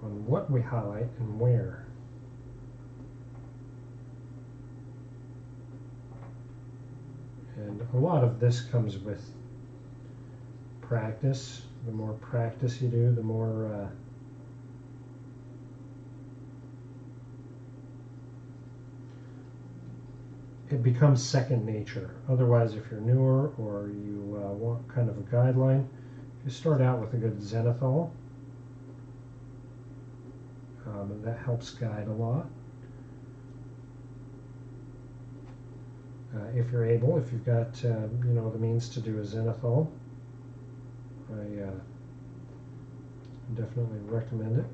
on what we highlight and where. And a lot of this comes with practice. The more practice you do, the more it becomes second nature. Otherwise, if you're newer or you want kind of a guideline, you start out with a good zenithal. That helps guide a lot. If you're able, if you've got you know, the means to do a zenithal, I definitely recommend it.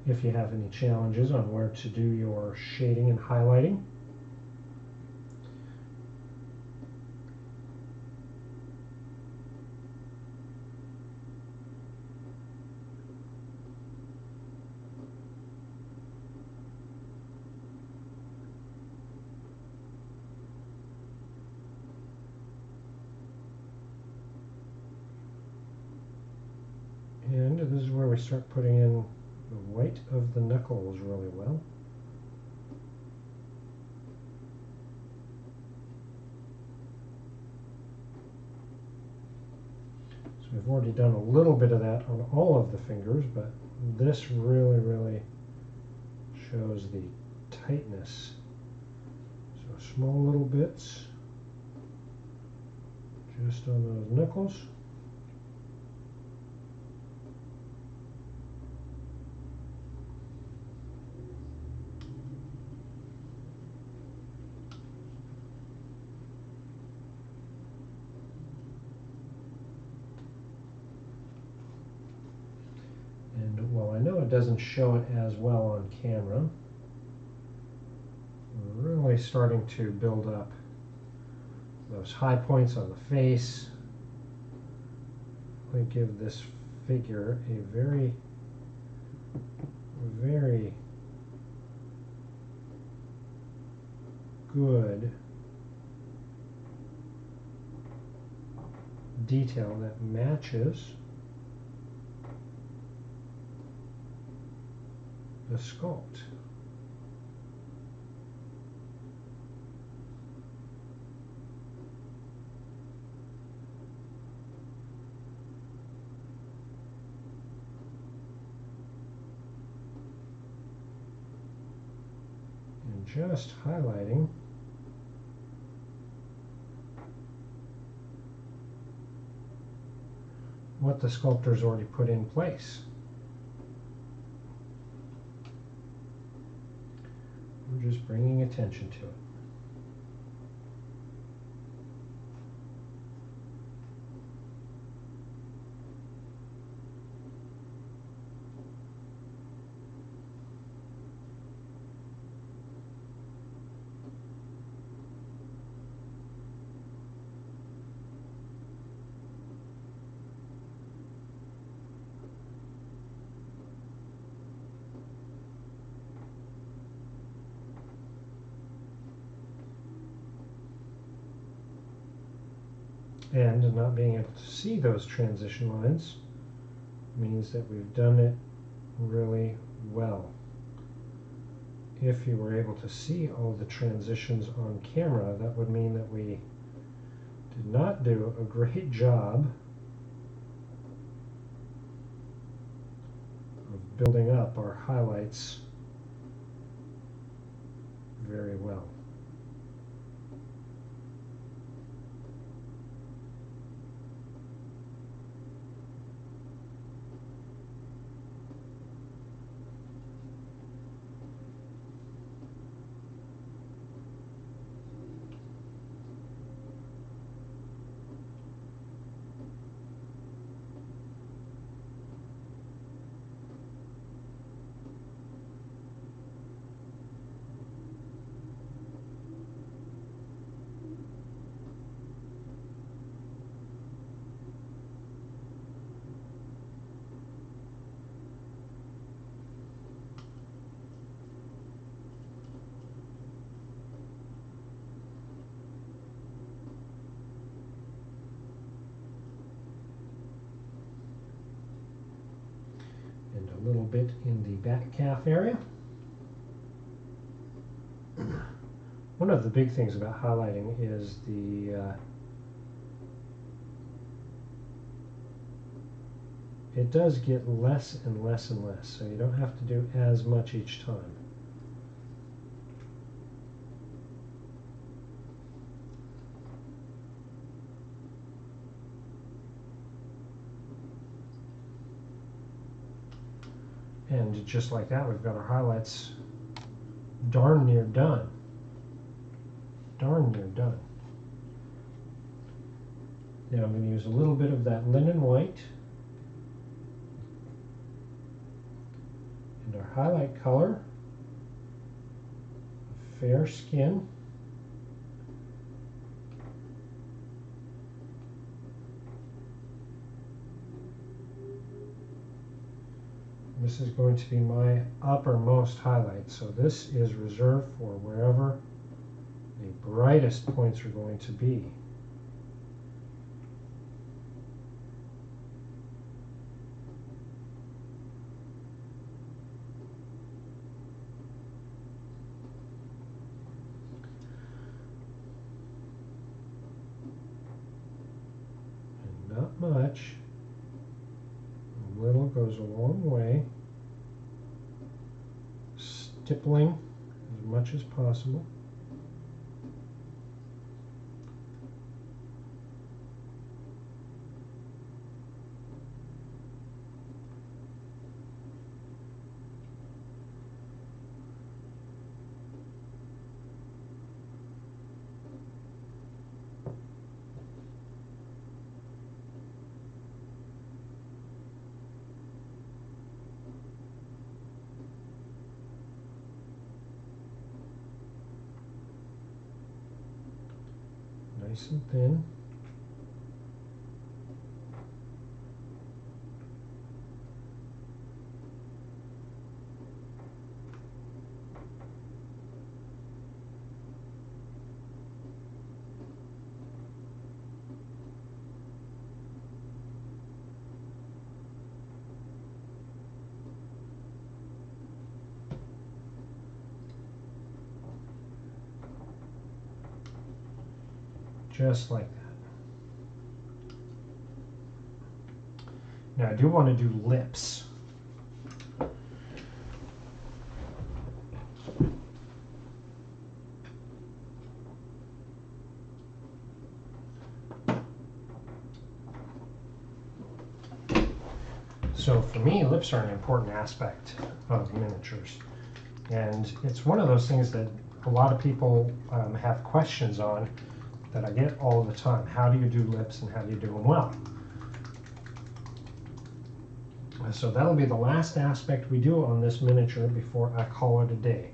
If you have any challenges on where to do your shading and highlighting, and this is where we start putting in the white of the knuckles really well. So we've already done a little bit of that on all of the fingers, but this really shows the tightness. So small little bits just on those knuckles. And while I know it doesn't show it as well on camera, we're really starting to build up those high points on the face. Really give this figure a very good detail that matches the sculpt. just highlighting what the sculptor's already put in place. We're just bringing attention to it. And not being able to see those transition lines means that we've done it really well. If you were able to see all the transitions on camera, that would mean that we did not do a great job of building up our highlights very well. And a little bit in the back calf area. One of the big things about highlighting is it does get less and less and less, so you don't have to do as much each time. And just like that, we've got our highlights darn near done. Darn near done. Now I'm going to use a little bit of that linen white and our highlight color, fair skin. This is going to be my uppermost highlight, so this is reserved for wherever the brightest points are going to be. And not much. A little goes a long way. Stippling as much as possible. Nice and thin. Just like that. Now I do want to do lips. So for me, lips are an important aspect of miniatures. And it's one of those things that a lot of people have questions on that I get all the time. How do you do lips and how do you do them well? So that'll be the last aspect we do on this miniature before I call it a day.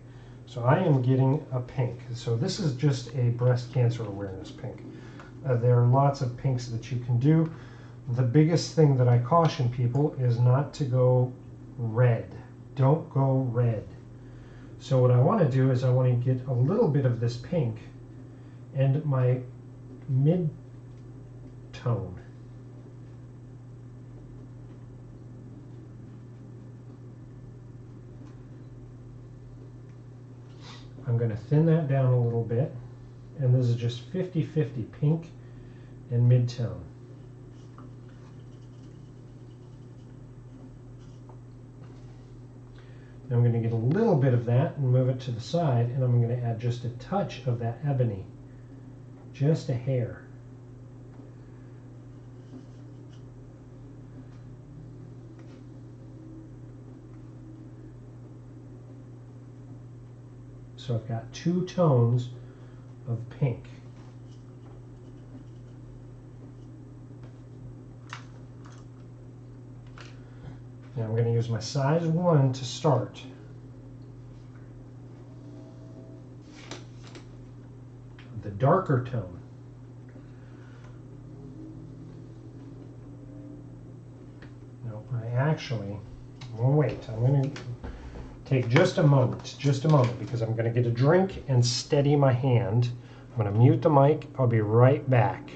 So I am getting a pink. So this is just a breast cancer awareness pink. There are lots of pinks that you can do. The biggest thing that I caution people is not to go red. Don't go red. So what I want to do is I want to get a little bit of this pink and my mid-tone. I'm going to thin that down a little bit, and this is just 50-50 pink and mid-tone. Now I'm going to get a little bit of that and move it to the side, and I'm going to add just a touch of that ebony, just a hair. So I've got two tones of pink. Now I'm going to use my size 1 to start. The darker tone. No, I'm going to take just a moment, because I'm going to get a drink and steady my hand. I'm going to mute the mic. I'll be right back.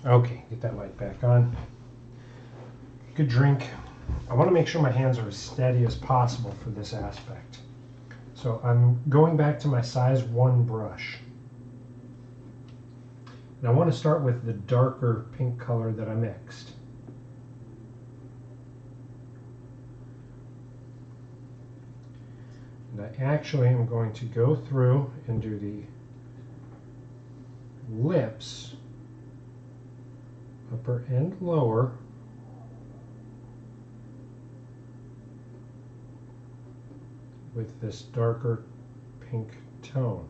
Okay, get that mic back on. Good drink. I want to make sure my hands are as steady as possible for this aspect. So I'm going back to my size 1 brush. And I want to start with the darker pink color that I mixed. And I actually am going to go through and do the lips, upper and lower, with this darker pink tone.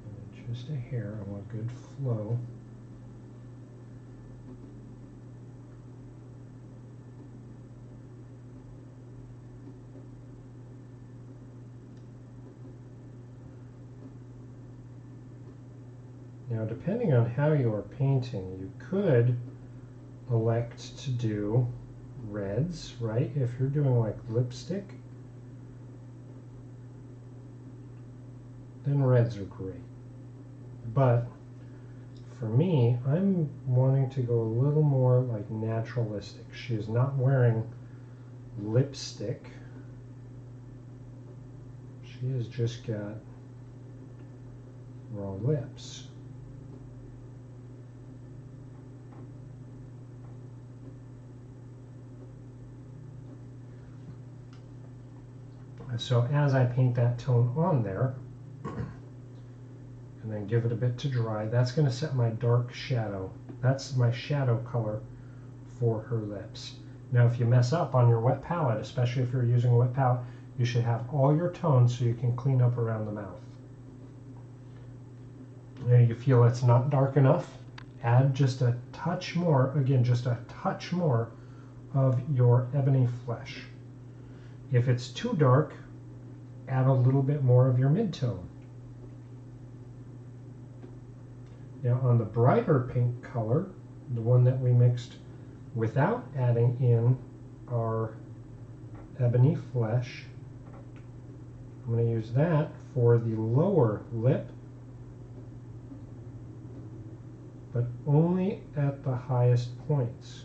And just a hair, I want good flow. Now Now, depending on how you are painting, you could elect to do reds, right? If you're doing like lipstick, then reds are great. But for me, I'm wanting to go a little more like naturalistic. She is not wearing lipstick. She has just got raw lips. So as I paint that tone on there, and then give it a bit to dry, that's going to set my dark shadow. That's my shadow color for her lips. Now if you mess up on your wet palette, especially if you're using a wet palette, you should have all your tones so you can clean up around the mouth. And you feel it's not dark enough, add just a touch more, again, just a touch more of your ebony flesh. If it's too dark, add a little bit more of your mid-tone. Now on the brighter pink color, the one that we mixed without adding in our ebony flesh, I'm going to use that for the lower lip, but only at the highest points.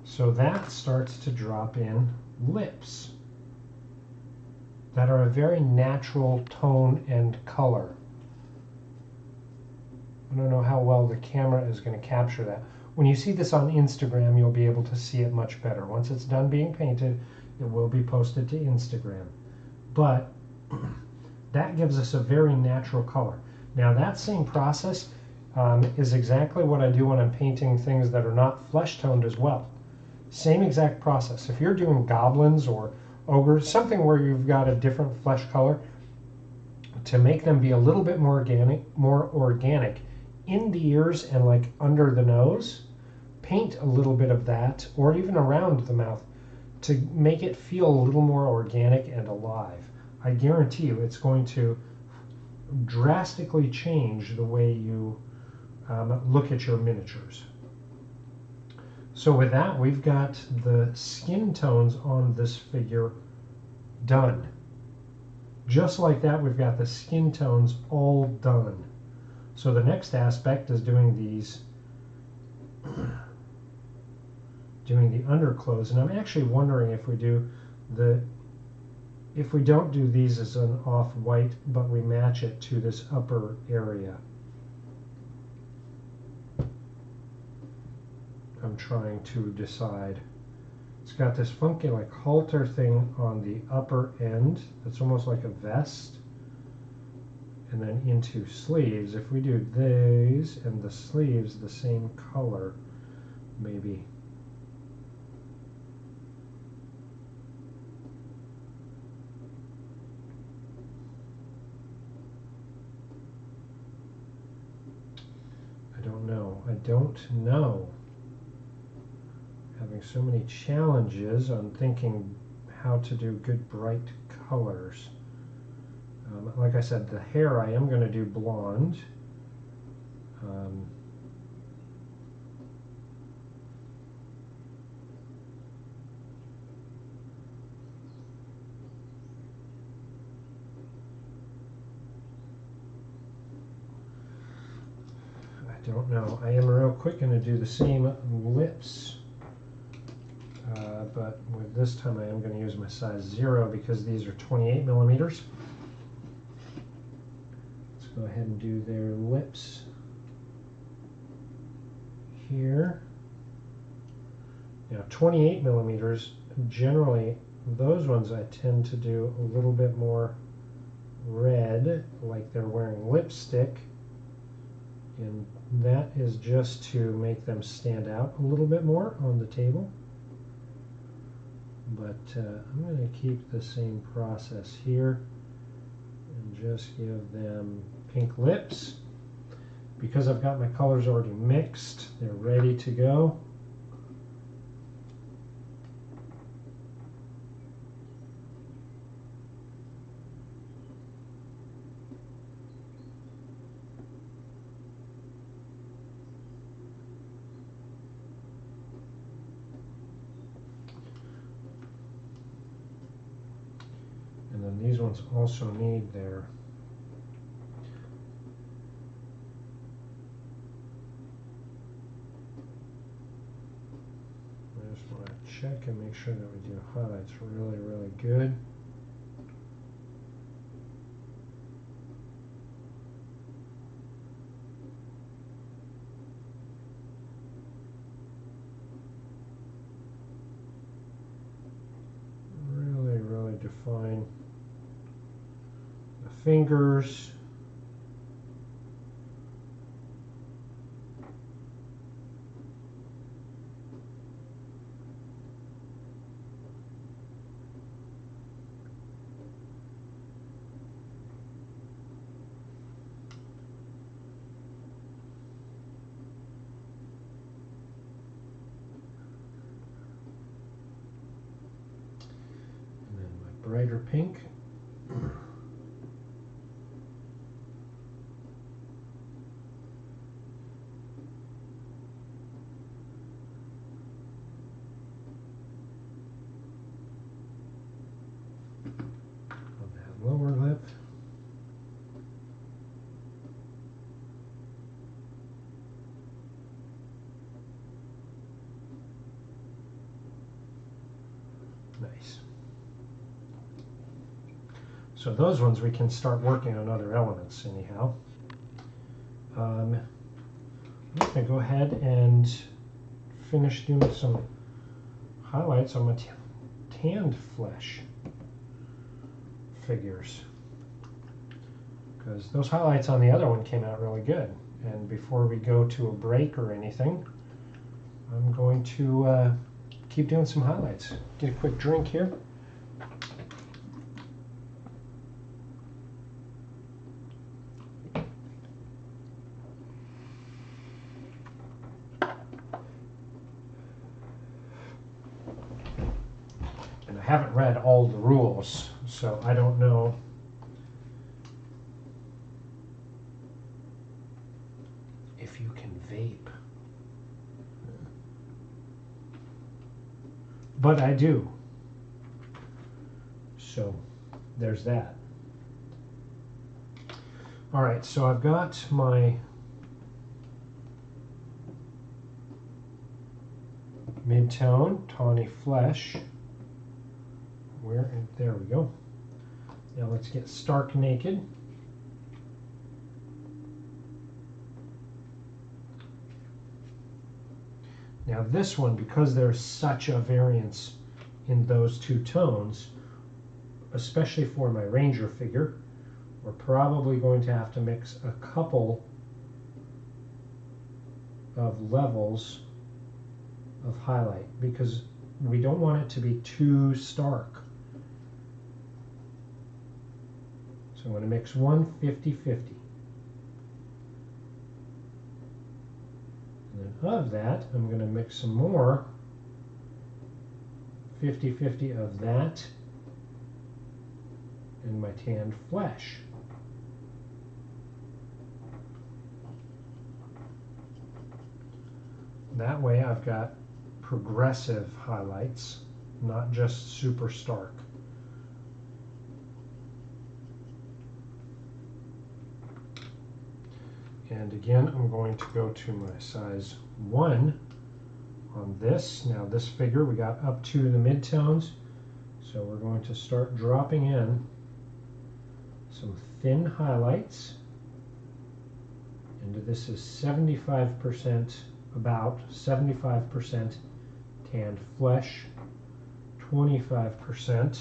So that starts to drop in lips that are a very natural tone and color. I don't know how well the camera is going to capture that. When you see this on Instagram, you'll be able to see it much better. Once it's done being painted, it will be posted to Instagram. But that gives us a very natural color. Now that same process is exactly what I do when I'm painting things that are not flesh toned as well. Same exact process. If you're doing goblins or ogres, something where you've got a different flesh color, to make them be a little bit more organic in the ears and like under the nose, paint a little bit of that, or even around the mouth, to make it feel a little more organic and alive. I guarantee you it's going to drastically change the way you look at your miniatures. So with that, we've got the skin tones on this figure done. Just like that, we've got the skin tones all done. So the next aspect is doing these, doing the underclothes. And I'm actually wondering if we do if we don't do these as an off-white, but we match it to this upper area. I'm trying to decide. It's got this funky like halter thing on the upper end that's almost like a vest, and then into sleeves. If we do these and the sleeves the same color, maybe. I don't know. I don't know. Having so many challenges on thinking how to do good bright colors. Like I said, the hair I am going to do blonde. I don't know. I am real quick going to do the same lips. But with this time I am going to use my size 0 because these are 28 millimeters. Let's go ahead and do their lips here. Now 28 millimeters, generally those ones I tend to do a little bit more red, like they're wearing lipstick, and that is just to make them stand out a little bit more on the table. But I'm going to keep the same process here and just give them pink lips. Because I've got my colors already mixed, they're ready to go. And then these ones also need their I just want to check and make sure that we do highlights really, really good. Really, really define the fingers. Brighter pink. On that lower lip. Nice. So those ones we can start working on other elements anyhow. I'm going to go ahead and finish doing some highlights on my tanned flesh figures, because those highlights on the other one came out really good. And before we go to a break or anything, I'm going to keep doing some highlights. Get a quick drink here. I haven't read all the rules, so I don't know if you can vape. But I do. So there's that. All right, so I've got my mid-tone, tawny flesh. There we go. Now let's get stark naked. Now this one, because there's such a variance in those two tones, especially for my ranger figure, we're probably going to have to mix a couple of levels of highlight, because we don't want it to be too stark. So I'm going to mix one 50-50. And then of that, I'm going to mix some more 50-50 of that and my tanned flesh. That way I've got progressive highlights, not just super stark. And again, I'm going to go to my size 1 on this. Now this figure, we got up to the midtones, so we're going to start dropping in some thin highlights. And this is 75%, about 75% tanned flesh, 25%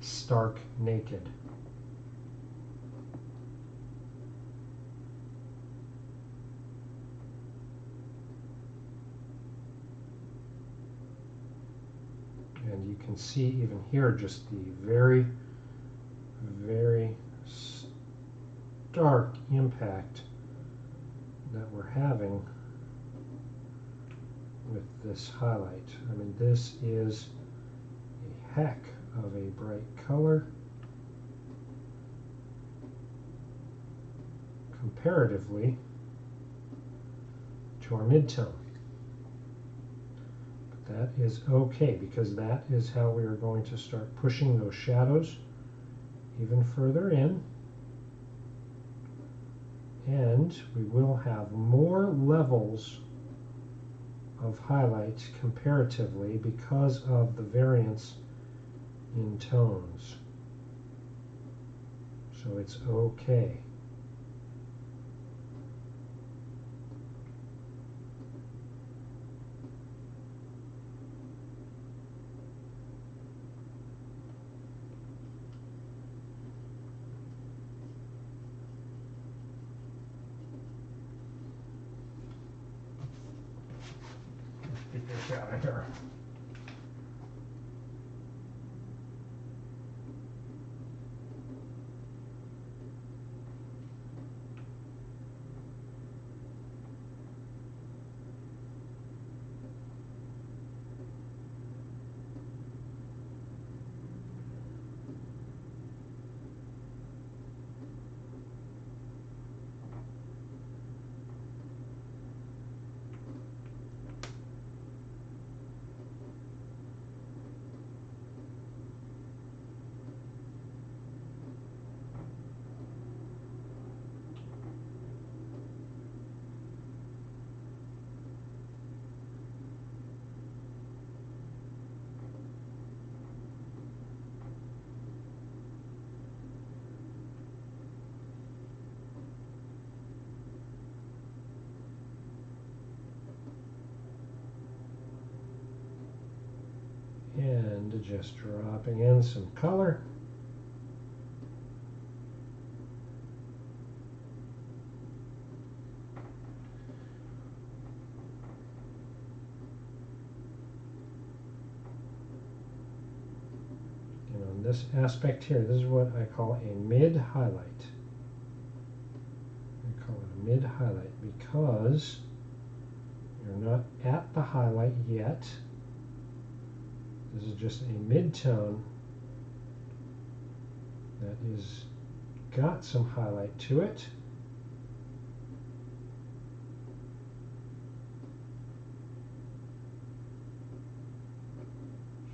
stark naked. And you can see even here just the very, very stark impact that we're having with this highlight. I mean, this is a heck of a bright color comparatively to our midtone. But that is okay, because that is how we are going to start pushing those shadows even further in, and we will have more levels of highlights comparatively because of the variance in tones. So it's okay. Get this out of here. And just dropping in some color. And on this aspect here, this is what I call a mid-highlight. I call it a mid-highlight because you're not at the highlight yet. This is just a midtone that is got some highlight to it.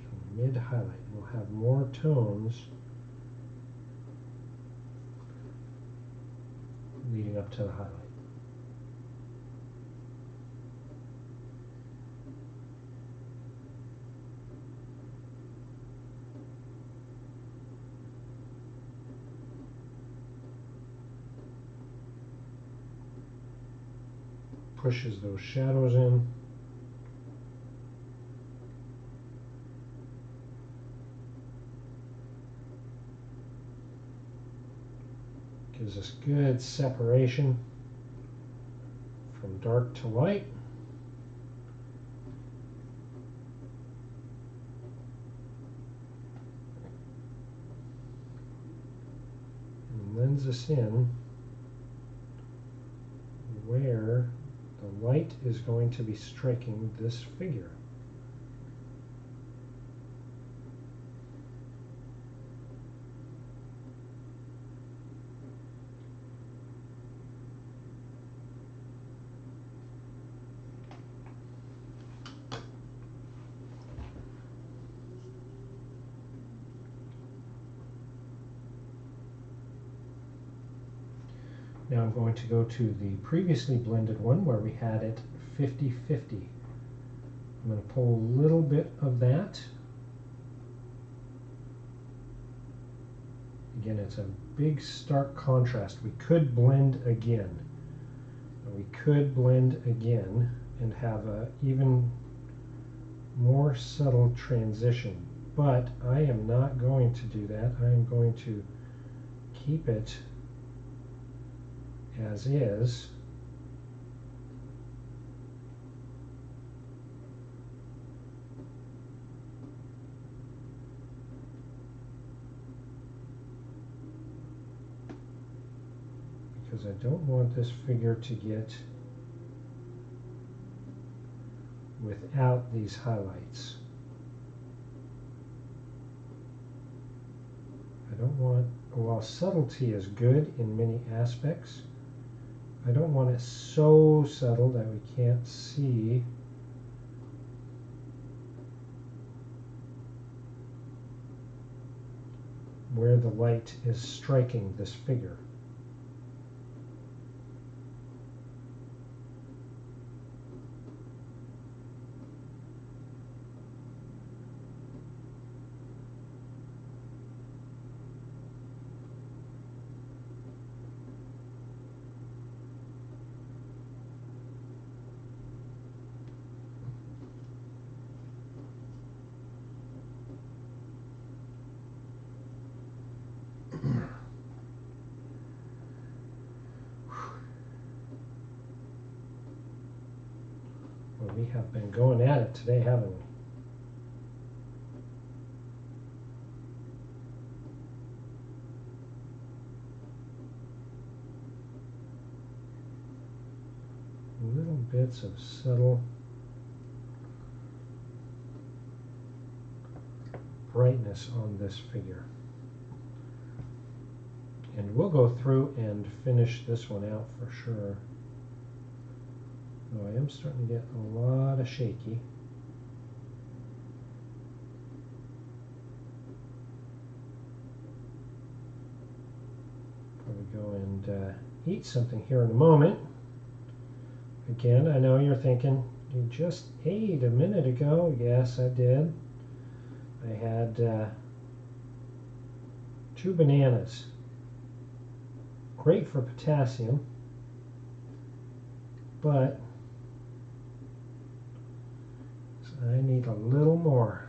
So mid-highlight will have more tones leading up to the highlight. Pushes those shadows in. Gives us good separation from dark to light. And lends us in where the light is going to be striking this figure. Now I'm going to go to the previously blended one where we had it 50-50. I'm going to pull a little bit of that. Again, it's a big stark contrast. We could blend again. We could blend again and have a even more subtle transition. But I am not going to do that. I am going to keep it as is. because I don't want this figure to get without these highlights. I don't want, while subtlety is good in many aspects, I don't want it so subtle that we can't see where the light is striking this figure. Well, we have been going at it today, haven't we? Little bits of subtle brightness on this figure. And we'll go through and finish this one out for sure. Oh, I am starting to get a lot of shaky. Probably go and eat something here in a moment. Again, I know you're thinking, you just ate a minute ago. Yes, I did. I had 2 bananas. Great for potassium, but I need a little more.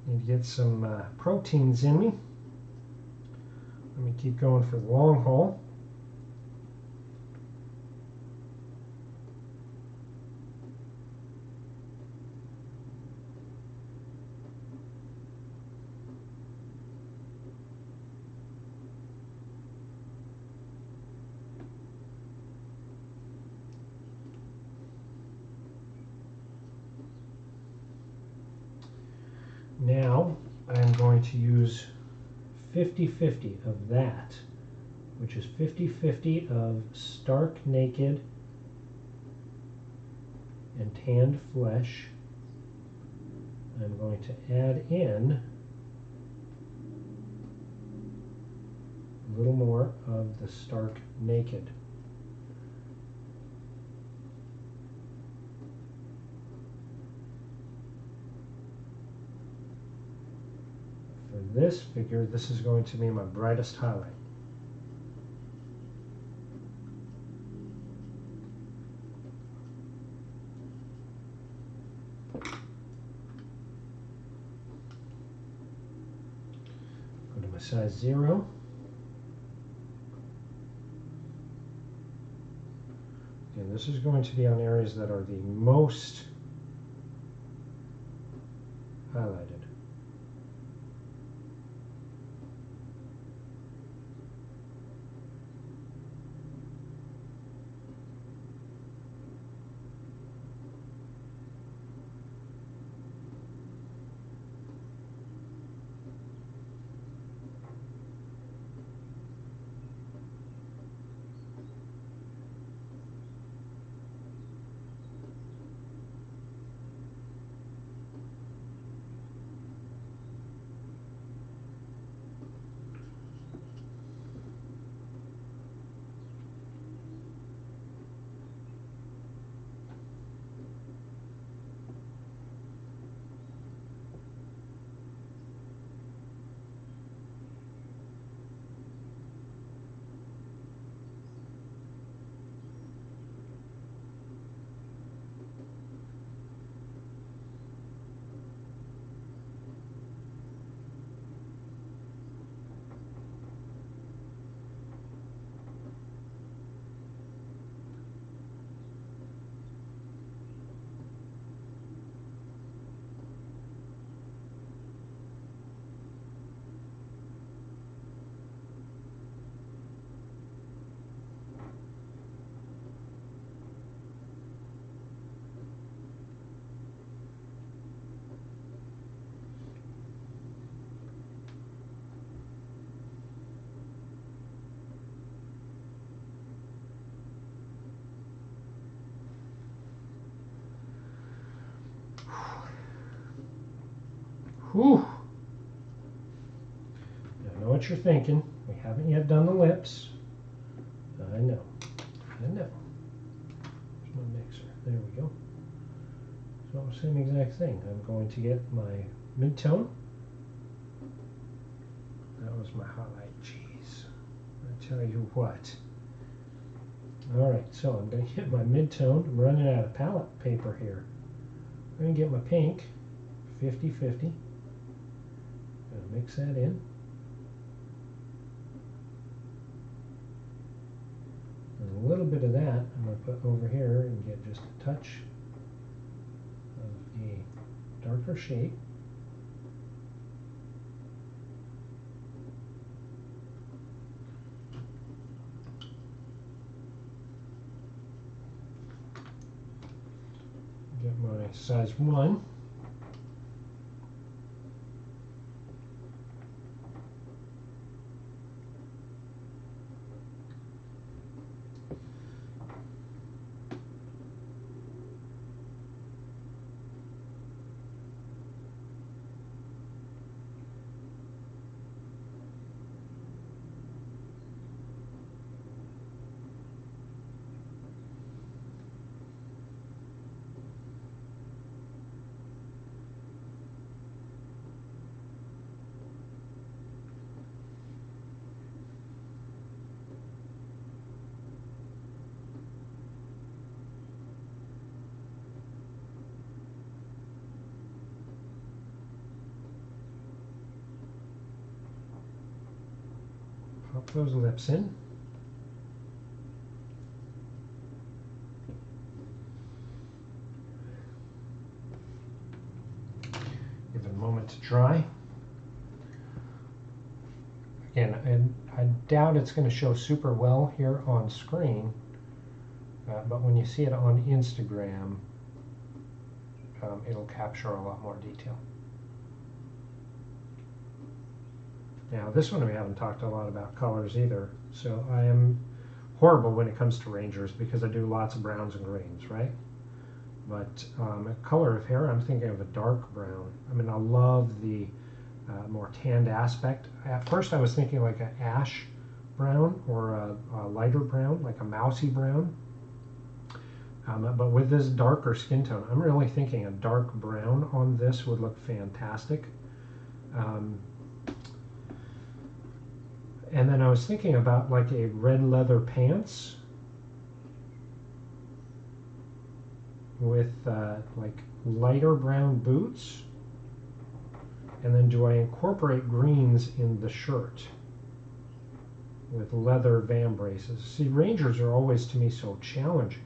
Need to get some proteins in me. Let me keep going for the long haul. Now I'm going to use 50-50 of that, which is 50-50 of stark naked and tanned flesh. I'm going to add in a little more of the stark naked. For this figure, this is going to be my brightest highlight. Go to my size 0. And this is going to be on areas that are the most highlighted. Whew. I know what you're thinking. We haven't yet done the lips. I know. I know. There's my mixer. There we go. So same exact thing. I'm going to get my mid-tone. That was my highlight. Jeez. I tell you what. Alright, so I'm going to get my mid-tone. I'm running out of palette paper here. I'm going to get my pink. 50-50. Going to mix that in. And a little bit of that I'm going to put over here and get just a touch of a darker shade. Get my size 1. Pop those lips in. Give it a moment to dry. Again, I doubt it's going to show super well here on screen, but when you see it on Instagram, it'll capture a lot more detail. Now this one we haven't talked a lot about colors either, so I am horrible when it comes to Rangers because I do lots of browns and greens, right? But a color of hair, I'm thinking of a dark brown. I mean, I love the more tanned aspect. At first I was thinking like an ash brown or a lighter brown, like a mousy brown. But with this darker skin tone, I'm really thinking a dark brown on this would look fantastic. And then I was thinking about like a red leather pants with like lighter brown boots. And then do I incorporate greens in the shirt with leather van braces? See, Rangers are always to me so challenging.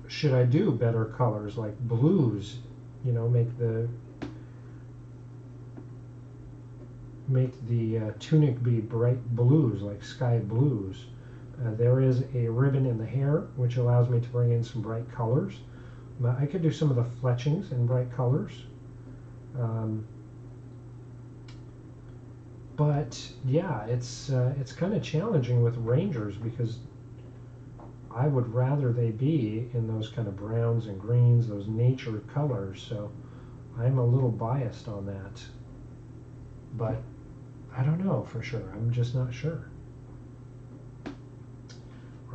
Should I do better colors like blues? You know, make the tunic be bright blues, like sky blues. There is a ribbon in the hair, which allows me to bring in some bright colors. I could do some of the fletchings in bright colors. But yeah, it's kind of challenging with Rangers because I would rather they be in those kind of browns and greens, those nature colors. So I'm a little biased on that. But I don't know for sure. I'm just not sure. All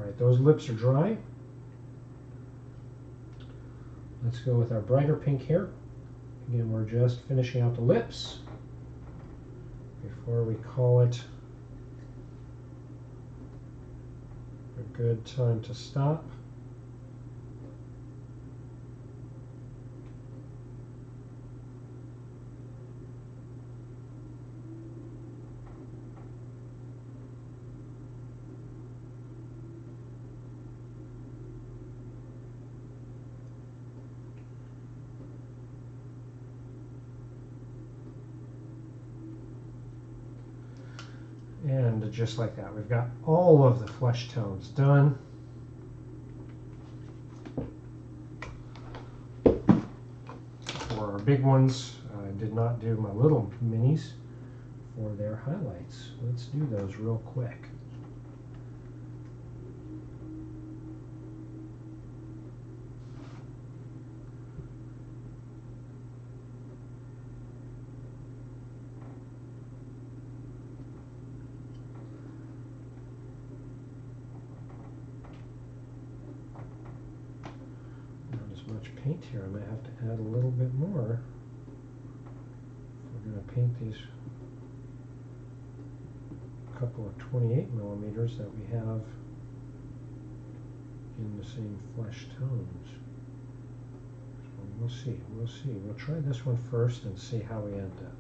right, those lips are dry. Let's go with our brighter pink here. Again, we're just finishing out the lips before we call it a good time to stop. And just like that, we've got all of the flesh tones done. For our big ones, I did not do my little minis for their highlights. Let's do those real quick. paint here. I might have to add a little bit more. We're going to paint these couple of 28 millimeters that we have in the same flesh tones. So we'll see. We'll try this one first and see how we end up.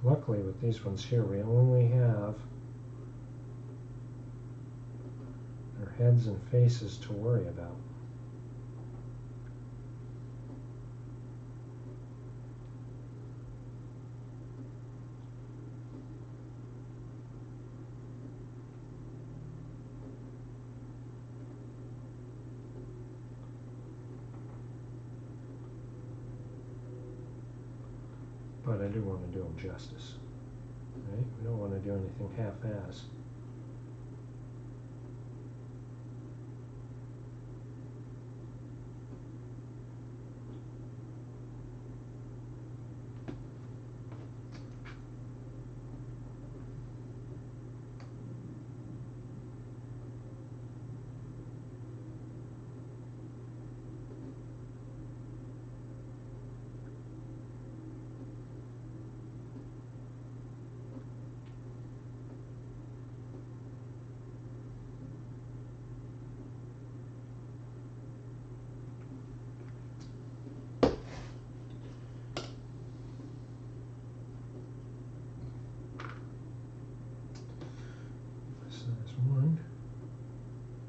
Luckily with these ones here, we only have their heads and faces to worry about. But I do want to do them justice, right? We don't want to do anything half-ass.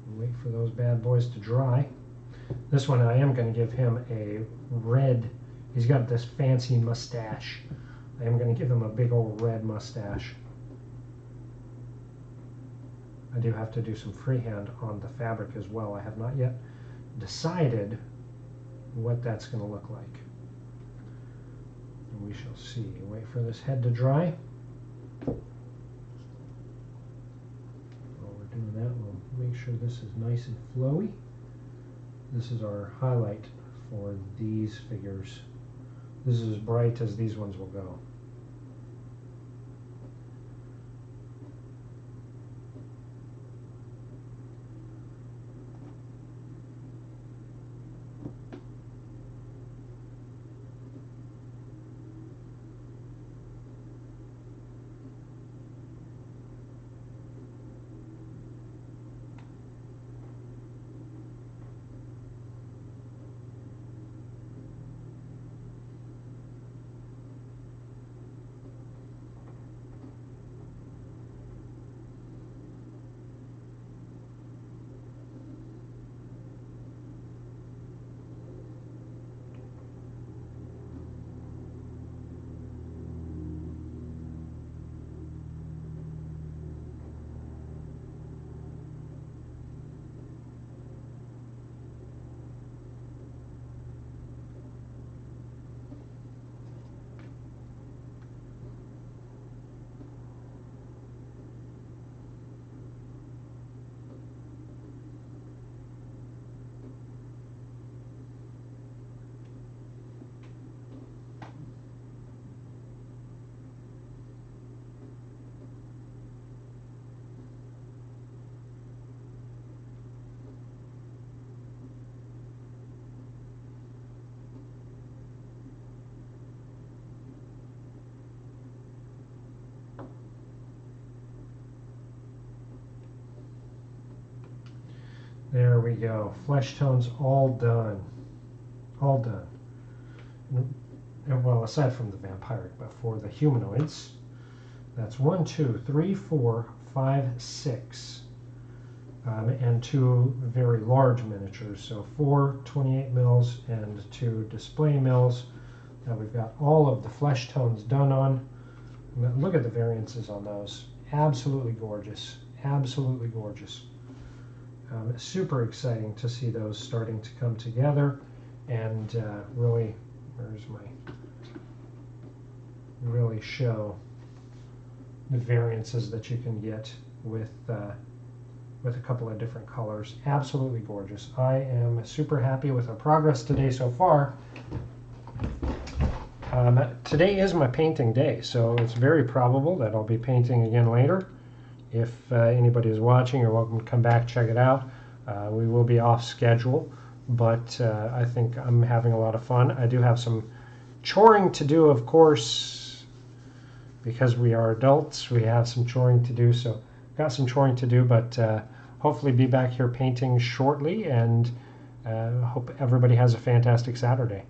Wait for those bad boys to dry. This one I am going to give him a red. He's got this fancy mustache. I am going to give him a big old red mustache. I do have to do some freehand on the fabric as well. I have not yet decided what that's going to look like. And we shall see. Wait for this head to dry. Doing that, we'll make sure this is nice and flowy. This is our highlight for these figures. This is as bright as these ones will go. There we go. Flesh tones all done. All done. Well, aside from the vampiric, but for the humanoids, that's 1, 2, 3, 4, 5, 6. And 2 very large miniatures. So 4 28 mils and 2 display mils that we've got all of the flesh tones done on. Look at the variances on those. Absolutely gorgeous. Absolutely gorgeous. Super exciting to see those starting to come together and really, where's my, really show the variances that you can get with a couple of different colors. Absolutely gorgeous. I am super happy with our progress today so far. Today is my painting day, so it's very probable that I'll be painting again later. If anybody is watching, you're welcome to come back, check it out. We will be off schedule, but I think I'm having a lot of fun. I do have some choring to do, of course, because we are adults. We have some choring to do, so got some choring to do, but hopefully be back here painting shortly, and hope everybody has a fantastic Saturday.